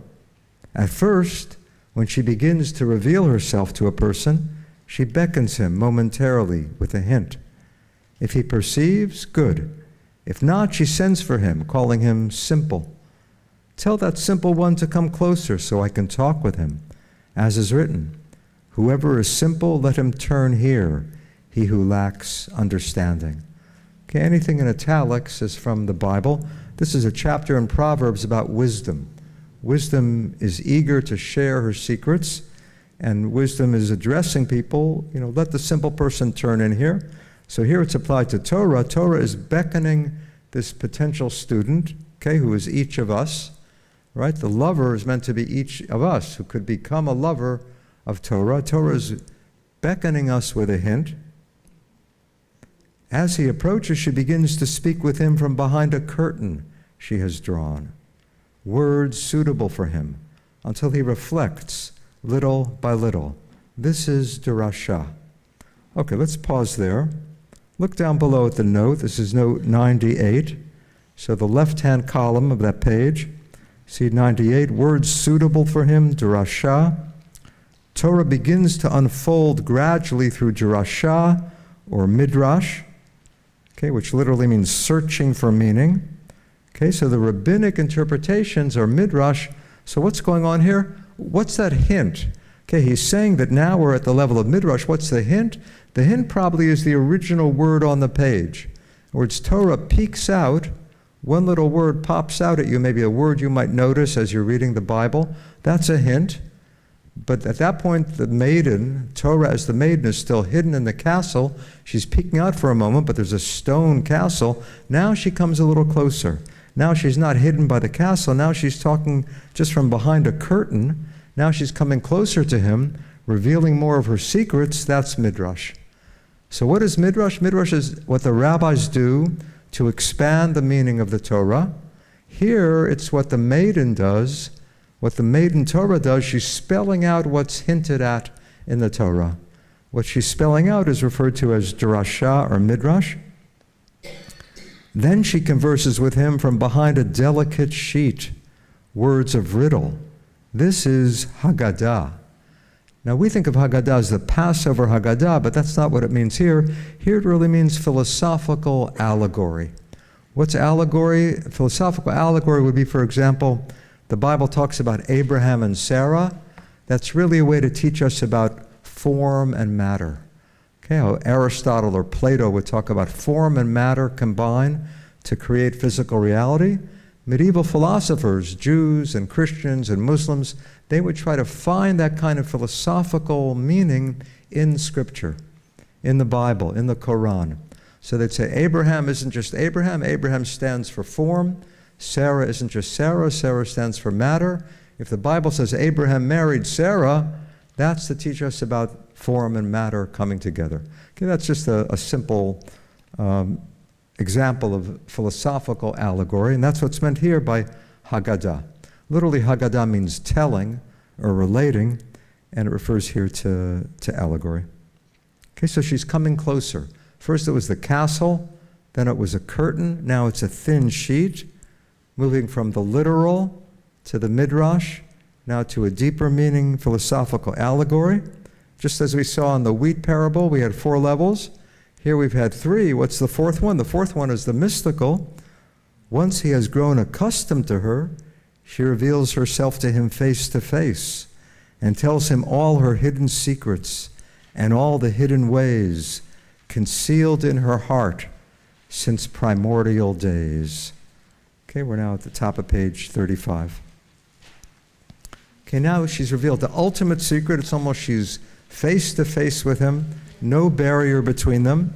Speaker 3: At first, when she begins to reveal herself to a person, she beckons him momentarily with a hint. If he perceives, good. If not, she sends for him, calling him simple. Tell that simple one to come closer so I can talk with him. As is written, whoever is simple, let him turn here, he who lacks understanding. Okay, anything in italics is from the Bible. This is a chapter in Proverbs about wisdom. Wisdom is eager to share her secrets, and wisdom is addressing people, let the simple person turn in here. So here it's applied to Torah. Torah is beckoning this potential student, okay, who is each of us, right? The lover is meant to be each of us who could become a lover of Torah. Torah is beckoning us with a hint. As he approaches, she begins to speak with him from behind a curtain she has drawn, words suitable for him, until he reflects little by little. This is Drasha. Okay, let's pause there. Look down below at the note. This is note 98. So the left-hand column of that page, see 98, words suitable for him, Drasha. Torah begins to unfold gradually through Drasha or Midrash, okay, which literally means searching for meaning. Okay, so the rabbinic interpretations are Midrash. So what's going on here? What's that hint? Okay, he's saying that now we're at the level of Midrash. What's the hint? The hint probably is the original word on the page. Words Torah peeks out, one little word pops out at you, maybe a word you might notice as you're reading the Bible. That's a hint. But at that point, the maiden, Torah as the maiden, is still hidden in the castle. She's peeking out for a moment, but there's a stone castle. Now she comes a little closer. Now she's not hidden by the castle. Now she's talking just from behind a curtain. Now she's coming closer to him, revealing more of her secrets. That's Midrash. So what is Midrash? Midrash is what the rabbis do to expand the meaning of the Torah. Here, it's what the maiden does. What the maiden Torah does, she's spelling out what's hinted at in the Torah. What she's spelling out is referred to as Drasha or Midrash. Then she converses with him from behind a delicate sheet, words of riddle. This is Haggadah. Now we think of Haggadah as the Passover Haggadah, but that's not what it means here. Here it really means philosophical allegory. What's allegory? Philosophical allegory would be, for example, the Bible talks about Abraham and Sarah. That's really a way to teach us about form and matter. Okay, how Aristotle or Plato would talk about form and matter combine to create physical reality. Medieval philosophers, Jews and Christians and Muslims, they would try to find that kind of philosophical meaning in Scripture, in the Bible, in the Quran. So they'd say Abraham isn't just Abraham. Abraham stands for form. Sarah isn't just Sarah. Sarah stands for matter. If the Bible says Abraham married Sarah, that's to teach us about form and matter coming together. Okay, that's just a simple example of philosophical allegory, and that's what's meant here by Haggadah. Literally, Haggadah means telling or relating, and it refers here to allegory. Okay, so she's coming closer. First it was the castle, then it was a curtain, now it's a thin sheet, moving from the literal to the midrash, now to a deeper meaning, philosophical allegory. Just as we saw in the wheat parable, we had 4 levels. Here we've had 3. What's the 4th one? The 4th one is the mystical. Once he has grown accustomed to her, she reveals herself to him face to face and tells him all her hidden secrets and all the hidden ways concealed in her heart since primordial days. Okay, we're now at the top of page 35. Okay, now she's revealed the ultimate secret. It's almost she's face to face with him, no barrier between them.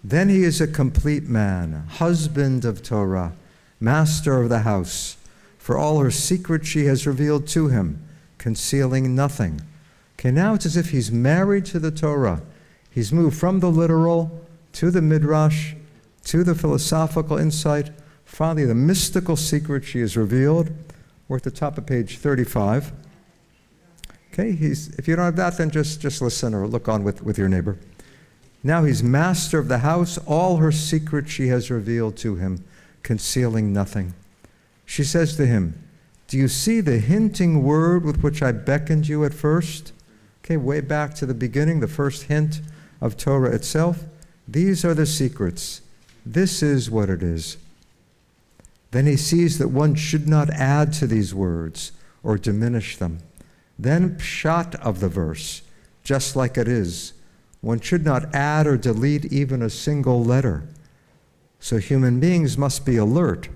Speaker 3: Then he is a complete man, husband of Torah, master of the house. For all her secrets she has revealed to him, concealing nothing. Okay, now it's as if he's married to the Torah. He's moved from the literal to the midrash, to the philosophical insight. Finally, the mystical secret she has revealed. We're at the top of page 35. Okay, if you don't have that, then just listen or look on with your neighbor. Now he's master of the house. All her secrets she has revealed to him, concealing nothing. She says to him, do you see the hinting word with which I beckoned you at first? Okay, way back to the beginning, the first hint of Torah itself. These are the secrets. This is what it is. Then he sees that one should not add to these words or diminish them. Then pshat of the verse, just like it is. One should not add or delete even a single letter. So human beings must be alert,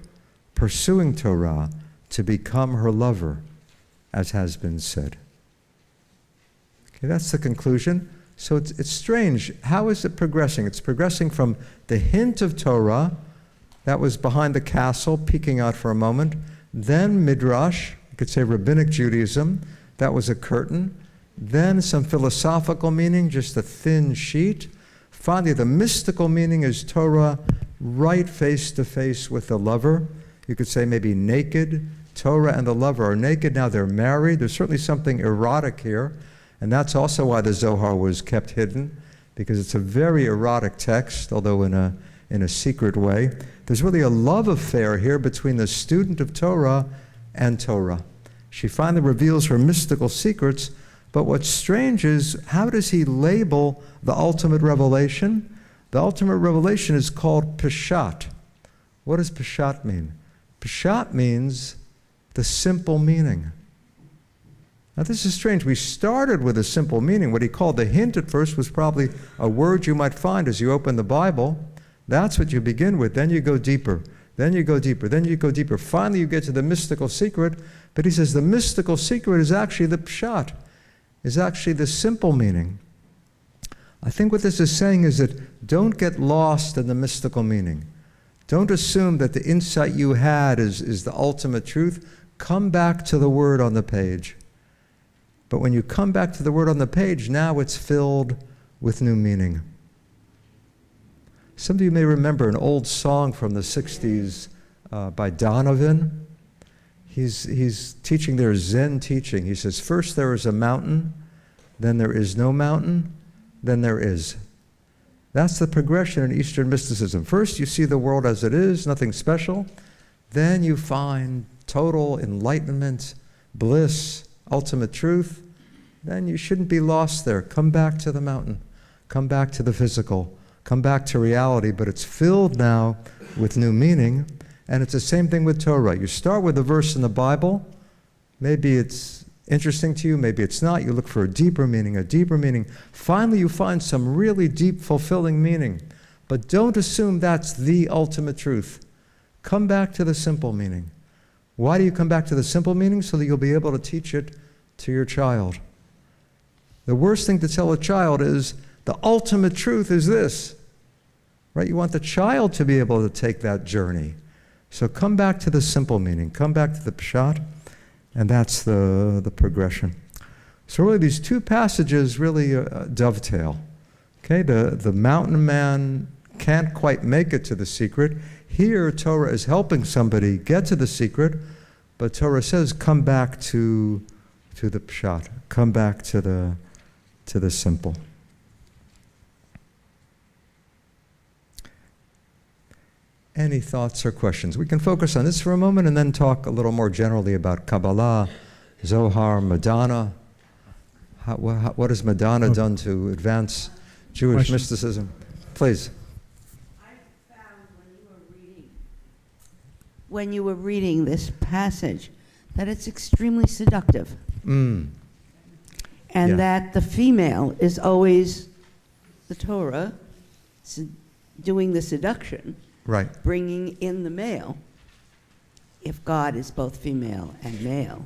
Speaker 3: pursuing Torah to become her lover, as has been said. Okay, that's the conclusion. So it's strange. How is it progressing? It's progressing from the hint of Torah that was behind the castle, peeking out for a moment, then midrash, you could say rabbinic Judaism, that was a curtain, then some philosophical meaning, just a thin sheet. Finally, the mystical meaning is Torah right face to face with the lover. You could say maybe naked. Torah and the lover are naked. Now they're married. There's certainly something erotic here. And that's also why the Zohar was kept hidden, because it's a very erotic text, although in a secret way. There's really a love affair here between the student of Torah and Torah. She finally reveals her mystical secrets, but what's strange is, how does he label the ultimate revelation? The ultimate revelation is called Peshat. What does Peshat mean? Peshat means the simple meaning. Now this is strange. We started with a simple meaning. What he called the hint at first was probably a word you might find as you open the Bible. That's what you begin with. Then you go deeper. Then you go deeper. Then you go deeper. Finally you get to the mystical secret. But he says the mystical secret is actually the pshat, is actually the simple meaning. I think what this is saying is that don't get lost in the mystical meaning. Don't assume that the insight you had is the ultimate truth. Come back to the word on the page. But when you come back to the word on the page, now it's filled with new meaning. Some of you may remember an old song from the 60s by Donovan. He's teaching their Zen teaching. He says, first there is a mountain, then there is no mountain, then there is. That's the progression in Eastern mysticism. First you see the world as it is, nothing special. Then you find total enlightenment, bliss, ultimate truth, then you shouldn't be lost there. Come back to the mountain. Come back to the physical. Come back to reality, but it's filled now with new meaning, and it's the same thing with Torah. You start with a verse in the Bible, maybe it's interesting to you, maybe it's not. You look for a deeper meaning, a deeper meaning. Finally, you find some really deep, fulfilling meaning, but don't assume that's the ultimate truth. Come back to the simple meaning. Why do you come back to the simple meaning? So that you'll be able to teach it to your child. The worst thing to tell a child is, the ultimate truth is this, right? You want the child to be able to take that journey. So come back to the simple meaning. Come back to the pshat, and that's the progression. So really these two passages really dovetail. Okay, the mountain man can't quite make it to the secret. Here, Torah is helping somebody get to the secret, but Torah says, come back to the pshat. Come back to the simple. Any thoughts or questions? We can focus on this for a moment and then talk a little more generally about Kabbalah, Zohar, Madonna. What has Madonna done to advance Jewish mysticism? Please.
Speaker 6: I found when you were reading this passage that it's extremely seductive. And that the female is always the Torah doing the seduction.
Speaker 3: Right.
Speaker 6: Bringing in the male. If God is both female and male,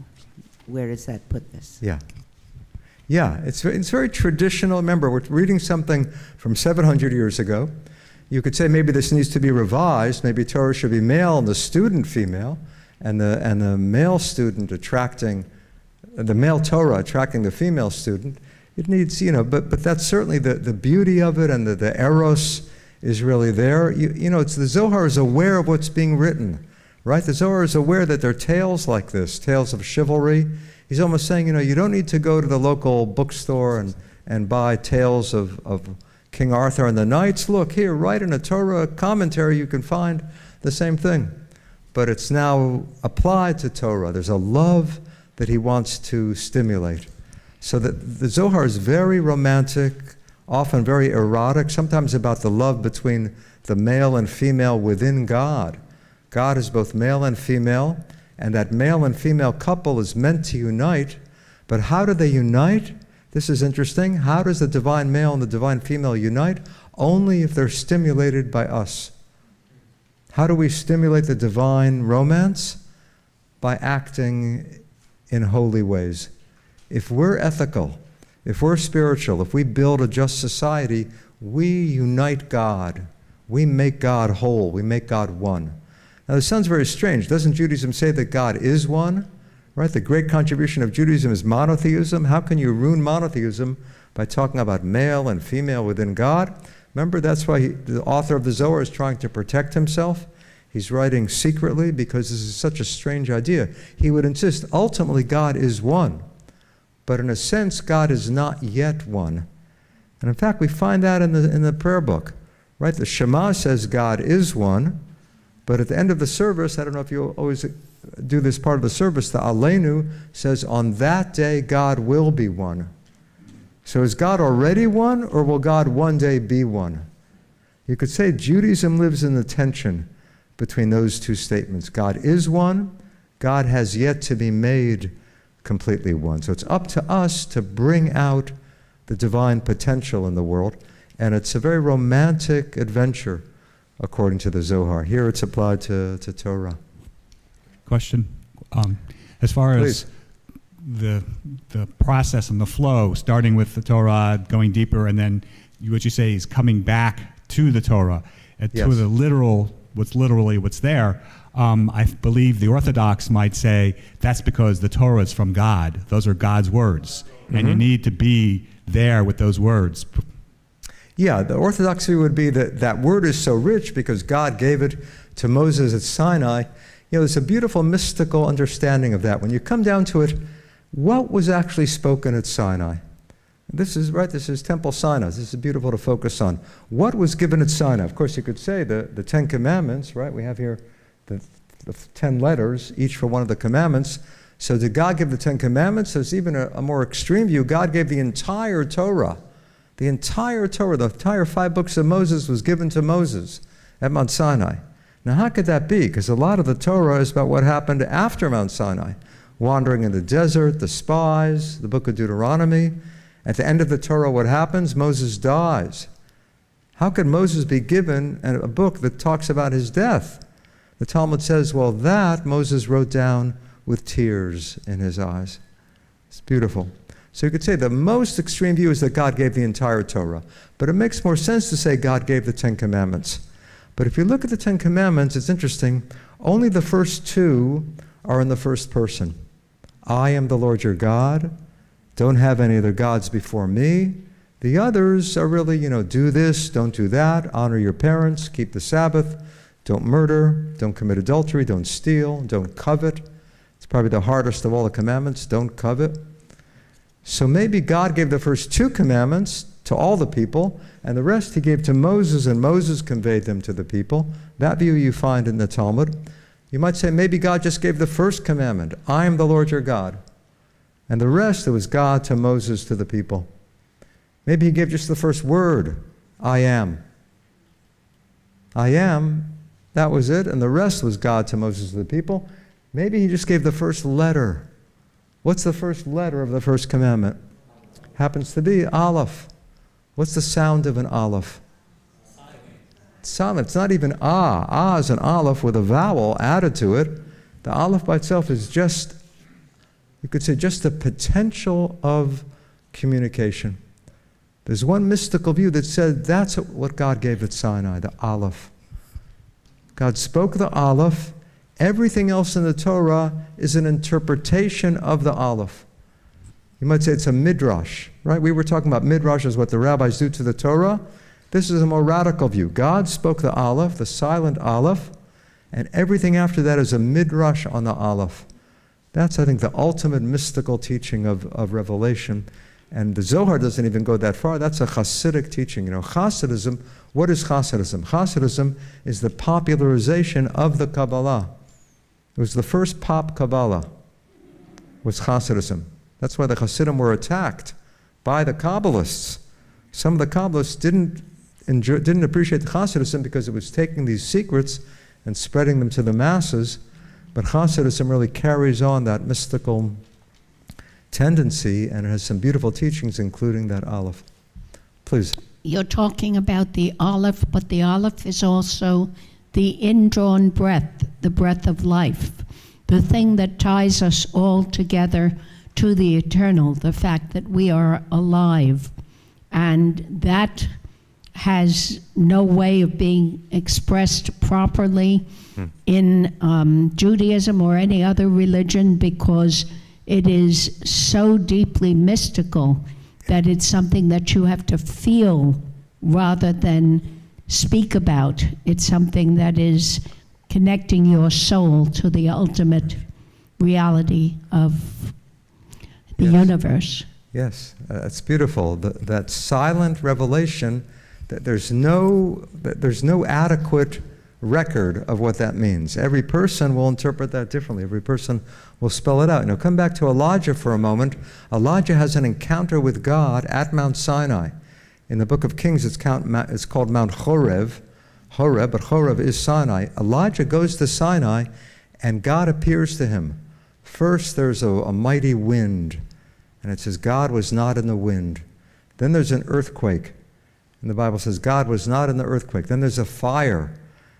Speaker 6: where does that put this?
Speaker 3: Yeah. Yeah, it's very traditional. Remember, we're reading something from 700 years ago. You could say maybe this needs to be revised. Maybe Torah should be male and the student female, and the male student attracting, the male Torah attracting the female student. It needs, but that's certainly the beauty of it, and the eros is really there. It's the Zohar is aware of what's being written, right? The Zohar is aware that there are tales like this, tales of chivalry. He's almost saying, you don't need to go to the local bookstore and buy tales of King Arthur and the knights. Look, here, right in a Torah commentary, you can find the same thing. But it's now applied to Torah. There's a love that he wants to stimulate. So that the Zohar is very romantic, often very erotic, sometimes about the love between the male and female within God. God is both male and female, and that male and female couple is meant to unite. But how do they unite? This is interesting. How does the divine male and the divine female unite? Only if they're stimulated by us. How do we stimulate the divine romance? By acting in holy ways. If we're ethical, if we're spiritual, if we build a just society, we unite God. We make God whole. We make God one. Now, this sounds very strange. Doesn't Judaism say that God is one? Right? The great contribution of Judaism is monotheism. How can you ruin monotheism by talking about male and female within God? Remember, that's why the author of the Zohar is trying to protect himself. He's writing secretly because this is such a strange idea. He would insist, ultimately, God is one. But in a sense, God is not yet one. And in fact, we find that in the prayer book, right? The Shema says God is one, but at the end of the service, I don't know if you always do this part of the service, the Aleinu says, on that day, God will be one. So is God already one, or will God one day be one? You could say Judaism lives in the tension between those two statements. God is one, God has yet to be made completely one. So it's up to us to bring out the divine potential in the world, and it's a very romantic adventure according to the Zohar. Here it's applied to Torah.
Speaker 9: Question. As far
Speaker 3: Please.
Speaker 9: as the process and the flow, starting with the Torah, going deeper, and then what you say is coming back to the Torah,
Speaker 3: Yes.
Speaker 9: to the literal, what's there. I believe the Orthodox might say that's because the Torah is from God. Those are God's words, and you need to be there with those words.
Speaker 3: Yeah, the orthodoxy would be that that word is so rich because God gave it to Moses at Sinai. There's a beautiful mystical understanding of that. When you come down to it, what was actually spoken at Sinai? This is Temple Sinai. This is beautiful to focus on. What was given at Sinai? Of course, you could say the Ten Commandments, right? We have here the 10 letters, each for one of the commandments. So did God give the Ten Commandments? There's even a more extreme view. God gave the entire Torah. The entire Torah, the entire 5 books of Moses was given to Moses at Mount Sinai. Now, how could that be? Because a lot of the Torah is about what happened after Mount Sinai. Wandering in the desert, the spies, the book of Deuteronomy. At the end of the Torah, what happens? Moses dies. How could Moses be given a book that talks about his death? The Talmud says, well, that Moses wrote down with tears in his eyes. It's beautiful. So you could say the most extreme view is that God gave the entire Torah. But it makes more sense to say God gave the 10 Commandments. But if you look at the 10 Commandments, it's interesting. Only the first 2 are in the first person. I am the Lord your God. Don't have any other gods before me. The others are really, do this, don't do that, honor your parents, keep the Sabbath, don't murder, don't commit adultery, don't steal, don't covet. It's probably the hardest of all the commandments, don't covet. So maybe God gave the first 2 commandments to all the people, and the rest he gave to Moses, and Moses conveyed them to the people. That view you find in the Talmud. You might say maybe God just gave the first commandment, I am the Lord your God. And the rest, it was God to Moses to the people. Maybe he gave just the first word, I am. I am, that was it, and the rest was God to Moses to the people. Maybe he just gave the first letter. What's the first letter of the first commandment? Happens to be Aleph. What's the sound of an Aleph? Silent. It's not even ah. Ah is an Aleph with a vowel added to it. The Aleph by itself is just, you could say, just the potential of communication. There's one mystical view that said that's what God gave at Sinai, the Aleph. God spoke the Aleph. Everything else in the Torah is an interpretation of the Aleph. You might say it's a midrash, right? We were talking about midrash as what the rabbis do to the Torah. This is a more radical view. God spoke the Aleph, the silent Aleph, and everything after that is a midrash on the Aleph. That's, I think, the ultimate mystical teaching of Revelation. And the Zohar doesn't even go that far. That's a Hasidic teaching. Hasidism, what is Hasidism? Hasidism is the popularization of the Kabbalah. It was the first pop Kabbalah, was Hasidism. That's why the Hasidim were attacked by the Kabbalists. Some of the Kabbalists didn't appreciate the Hasidism because it was taking these secrets and spreading them to the masses. But Hasidism really carries on that mystical tendency, and it has some beautiful teachings, including that Aleph. Please.
Speaker 8: You're talking about the Aleph, but the Aleph is also the indrawn breath, the breath of life, the thing that ties us all together to the eternal, the fact that we are alive. And that has no way of being expressed properly in Judaism or any other religion, because it is so deeply mystical that it's something that you have to feel rather than speak about. It's something that is connecting your soul to the ultimate reality of the universe.
Speaker 3: Yes, it's beautiful. That silent revelation, that there's no adequate record of what that means. Every person will interpret that differently. Every person will spell it out. Come back to Elijah for a moment. Elijah has an encounter with God at Mount Sinai. In the book of Kings, it's called Mount Horeb, but Horeb is Sinai. Elijah goes to Sinai, and God appears to him. First, there's a mighty wind, and it says God was not in the wind. Then there's an earthquake, and the Bible says God was not in the earthquake. Then there's a fire.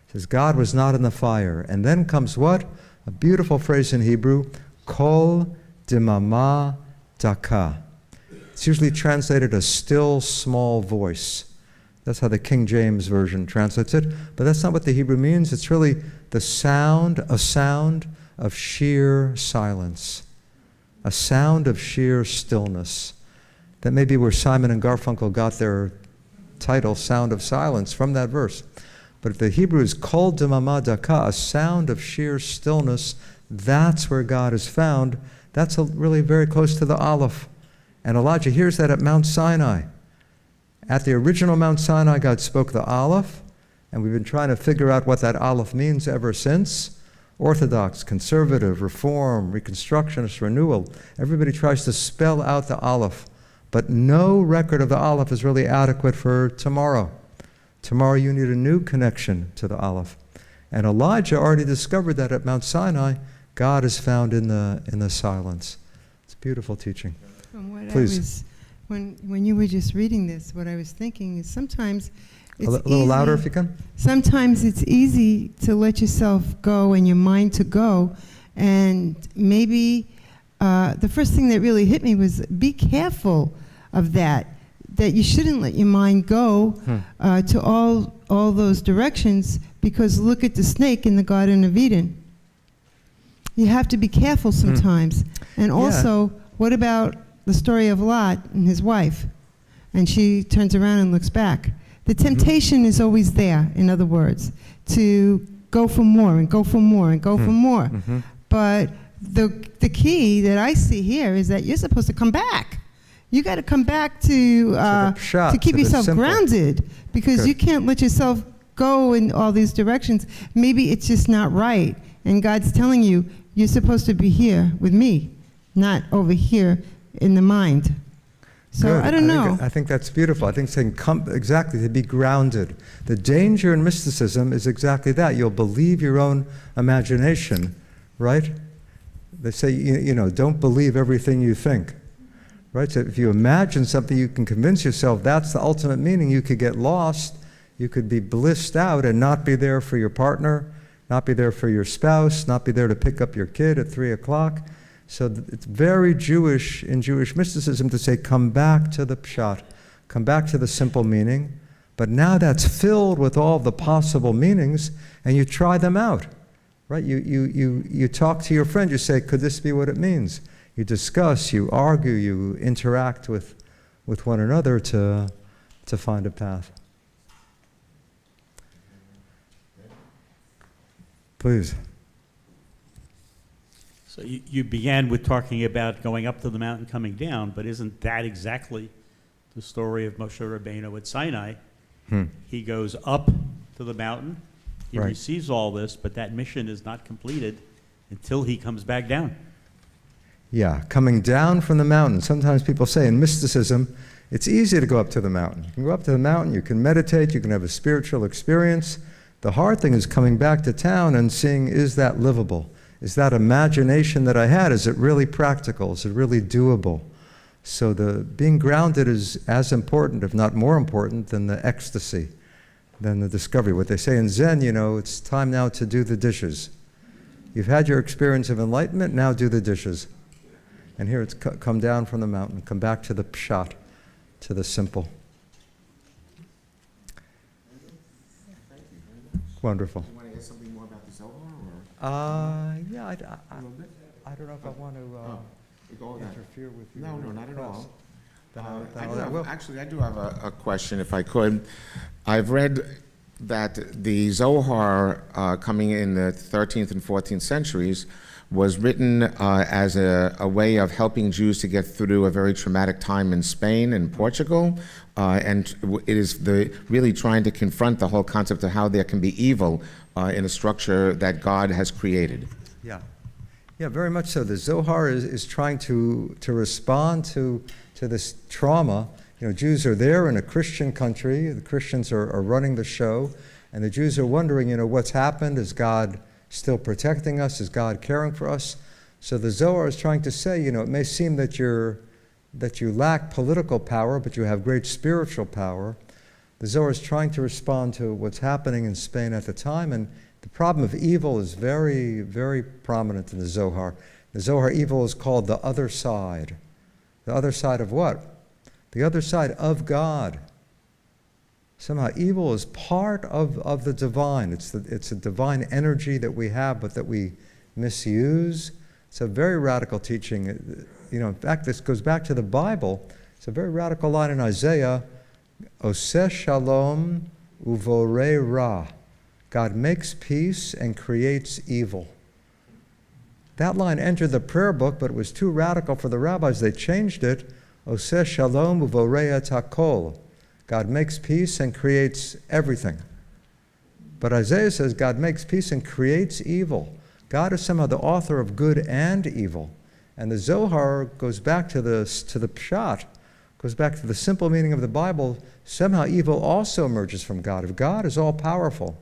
Speaker 3: It says God was not in the fire. And then comes what? A beautiful phrase in Hebrew, Kol Dimama Daka. It's usually translated a still small voice. That's how the King James Version translates it. But that's not what the Hebrew means. It's really a sound of sheer silence, a sound of sheer stillness. That may be where Simon and Garfunkel got their title, Sound of Silence, from that verse. But if the Hebrew is Kol Dimama Daka, a sound of sheer stillness, that's where God is found. That's really very close to the Aleph. And Elijah hears that at Mount Sinai. At the original Mount Sinai, God spoke the Aleph, and we've been trying to figure out what that Aleph means ever since. Orthodox, conservative, reform, reconstructionist, renewal. Everybody tries to spell out the Aleph, but no record of the Aleph is really adequate for tomorrow. Tomorrow you need a new connection to the Aleph. And Elijah already discovered that at Mount Sinai, God is found in the silence. It's beautiful teaching.
Speaker 7: From what
Speaker 3: Please.
Speaker 7: When you were just reading this, what I was thinking is sometimes it's
Speaker 3: A little louder if you can.
Speaker 7: Sometimes it's easy to let yourself go and your mind to go, and maybe the first thing that really hit me was be careful of that you shouldn't let your mind go to all those directions, because look at the snake in the Garden of Eden. You have to be careful sometimes. And also, what about the story of Lot and his wife? And she turns around and looks back. The temptation is always there, in other words, to go for more and go for more and go for more. But the key that I see here is that you're supposed to come back. You got to come back to keep yourself grounded, because you can't let yourself go in all these directions. Maybe it's just not right. And God's telling you, you're supposed to be here with me, not over here in the mind. So
Speaker 3: Good.
Speaker 7: I don't know.
Speaker 3: I think that's beautiful. I think saying exactly, to be grounded. The danger in mysticism is exactly that. You'll believe your own imagination, right? They say, you know, don't believe everything you think, right? So if you imagine something, you can convince yourself that's the ultimate meaning. You could get lost. You could be blissed out and not be there for your partner, not be there for your spouse, not be there to pick up your kid at 3 o'clock. So it's very Jewish in Jewish mysticism to say, come back to the pshat, come back to the simple meaning. But now that's filled with all the possible meanings, and you try them out, right? You talk to your friend, you say, could this be what it means? You discuss, you argue, you interact with one another to find a path. Please.
Speaker 10: So you began with talking about going up to the mountain, coming down, but isn't that exactly the story of Moshe Rabbeinu at Sinai? He goes up to the mountain, he receives all this, but that mission is not completed until he comes back down.
Speaker 3: Yeah, coming down from the mountain. Sometimes people say in mysticism, it's easy to go up to the mountain. You can go up to the mountain, you can meditate, you can have a spiritual experience. The hard thing is coming back to town and seeing, is that livable? Is that imagination that I had, is it really practical? Is it really doable? So the being grounded is as important, if not more important, than the ecstasy, than the discovery. What they say in Zen, you know, it's time now to do the dishes. You've had your experience of enlightenment, now do the dishes. And here it's come down from the mountain, come back to the pshat, to the simple. Wonderful.
Speaker 1: You want to add something more about the Zohar?
Speaker 3: Yeah, I don't know if I want to interfere with you.
Speaker 1: No, not at all.
Speaker 3: Well,
Speaker 1: I do have a question, if I could. I've read that the Zohar, coming in the 13th and 14th centuries, was written as a way of helping Jews to get through a very traumatic time in Spain and Portugal, and it is really trying to confront the whole concept of how there can be evil in a structure that God has created.
Speaker 3: Yeah, very much so. The Zohar is trying to respond to this trauma. You know, Jews are there in a Christian country. The Christians are running the show, and the Jews are wondering, you know, what's happened? Is God still protecting us? Is God caring for us? So the Zohar is trying to say, you know, it may seem that you lack political power, but you have great spiritual power. The Zohar is trying to respond to what's happening in Spain at the time, and the problem of evil is very, very prominent in the Zohar. The Zohar evil is called the other side. The other side of what? The other side of God. Somehow evil is part of the divine. It's a divine energy that we have, but that we misuse. It's a very radical teaching. You know, in fact, this goes back to the Bible. It's a very radical line in Isaiah, Oseh shalom uvorei ra. God makes peace and creates evil. That line entered the prayer book, but it was too radical for the rabbis. They changed it, Oseh shalom uvorei et hakol. God makes peace and creates everything. But Isaiah says God makes peace and creates evil. God is somehow the author of good and evil. And the Zohar goes back to the Pshat, goes back to the simple meaning of the Bible. Somehow evil also emerges from God. If God is all-powerful,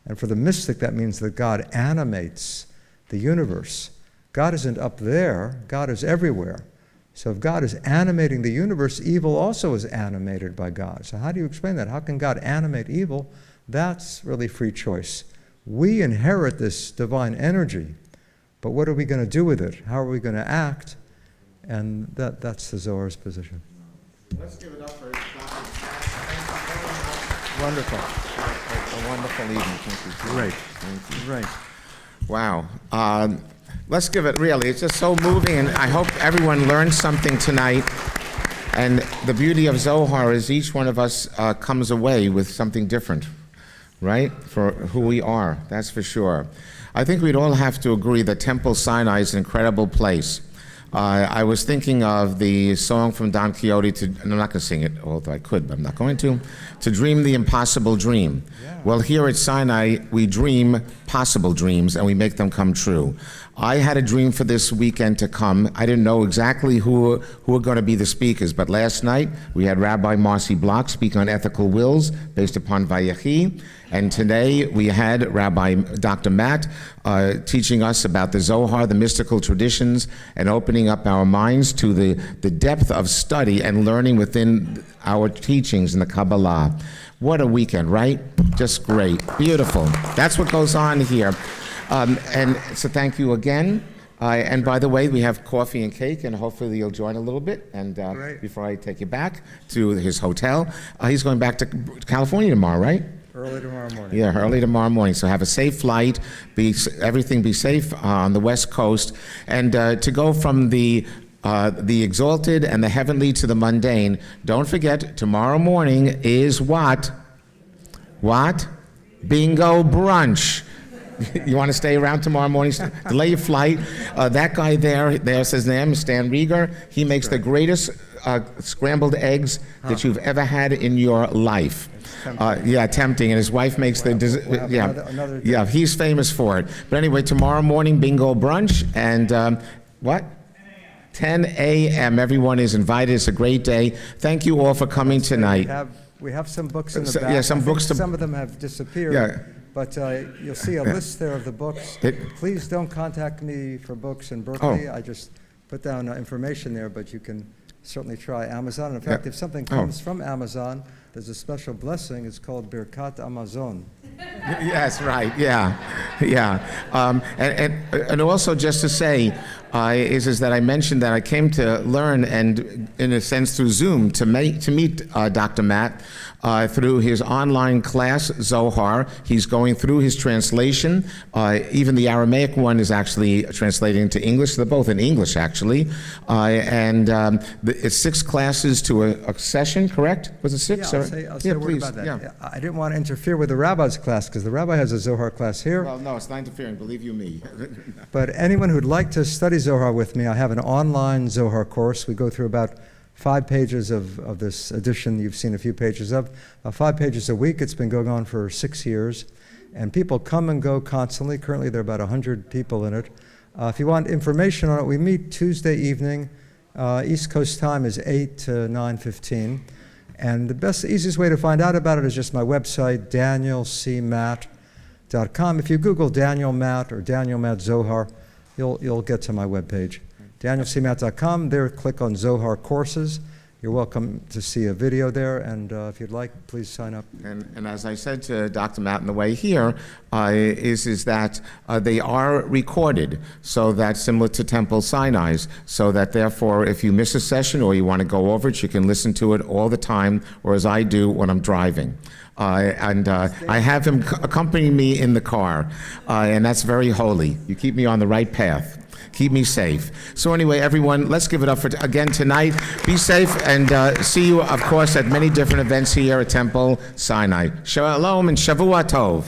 Speaker 3: and for the mystic that means that God animates the universe. God isn't up there, God is everywhere. So if God is animating the universe, evil also is animated by God. So how do you explain that? How can God animate evil? That's really free choice. We inherit this divine energy, but what are we going to do with it? How are we going to act? And that's the Zohar's position.
Speaker 1: Let's give it up for Dr. Wonderful. A wonderful evening. Thank you.
Speaker 3: Great.
Speaker 1: Thank you.
Speaker 3: Great.
Speaker 1: Wow. Let's give it, really, it's just so moving, and I hope everyone learned something tonight. And the beauty of Zohar is each one of us comes away with something different, right? For who we are, that's for sure. I think we'd all have to agree that Temple Sinai is an incredible place. I was thinking of the song from Don Quixote, and I'm not going to sing it, although I could, but I'm not going to dream the impossible dream. Yeah. Well, here at Sinai, we dream possible dreams, and we make them come true. I had a dream for this weekend to come. I didn't know exactly who were going to be the speakers, but last night we had Rabbi Marcy Block speak on ethical wills based upon Vayechi, and today we had Rabbi Dr. Matt teaching us about the Zohar, the mystical traditions, and opening up our minds to the depth of study and learning within our teachings in the Kabbalah. What a weekend, right? Just great. Beautiful. That's what goes on here. And so thank you again. And by the way, we have coffee and cake, and hopefully you'll join a little bit. And before I take you back to his hotel, he's going back to California tomorrow, right?
Speaker 3: Early tomorrow morning.
Speaker 1: Yeah, early tomorrow morning. So have a safe flight. Everything be safe on the West Coast. And to go from the exalted and the heavenly to the mundane, don't forget, tomorrow morning is what? What? Bingo brunch. You want to stay around tomorrow morning? Delay your flight. That guy there's his name, Stan Rieger. He makes the greatest scrambled eggs that you've ever had in your life. Tempting. And his wife makes he's famous for it. But anyway, tomorrow morning, bingo brunch. And what? 10 a.m. Everyone is invited. It's a great day. Thank you all for coming tonight.
Speaker 3: We have some books in the back.
Speaker 1: Yeah, some books.
Speaker 3: Some of them have disappeared.
Speaker 1: Yeah.
Speaker 3: But you'll see a list there of the books. Please don't contact me for books in Berkeley. I just put down information there, but you can certainly try Amazon. In fact, if something comes from Amazon, there's a special blessing. It's called Birkat Amazon.
Speaker 1: Yes, right. Yeah. And also just to say is that I mentioned that I came to learn, and in a sense through Zoom, to meet Dr. Matt through his online class, Zohar. He's going through his translation. Even the Aramaic one is actually translated into English. They're both in English, actually. It's 6 classes to a session, correct? Was it 6?
Speaker 3: I'll say a word about that. Yeah. I didn't want to interfere with the rabbi's class, because the rabbi has a Zohar class here.
Speaker 1: Well, no, it's not interfering, believe you me.
Speaker 3: But anyone who'd like to study Zohar with me, I have an online Zohar course. We go through about 5 pages of this edition you've seen a few pages of. 5 pages a week. It's been going on for 6 years. And people come and go constantly. Currently, there are about 100 people in it. If you want information on it, we meet Tuesday evening. East Coast time is 8 to 9:15. And the easiest way to find out about it is just my website, danielcmatt.com. If you Google Daniel Matt or Daniel Matt Zohar, you'll get to my webpage. danielcmatt.com. There, click on Zohar courses. You're welcome to see a video there, and if you'd like, please sign up.
Speaker 1: And as I said to Dr. Matt on the way here, is that they are recorded, so that's similar to Temple Sinai's, so that therefore if you miss a session or you want to go over it, you can listen to it all the time, or as I do when I'm driving. I have him accompany me in the car, and that's very holy. You keep me on the right path. Keep me safe. So anyway, everyone, let's give it up for again tonight. Be safe, and see you, of course, at many different events here at Temple Sinai. Shalom and Shavua Tov.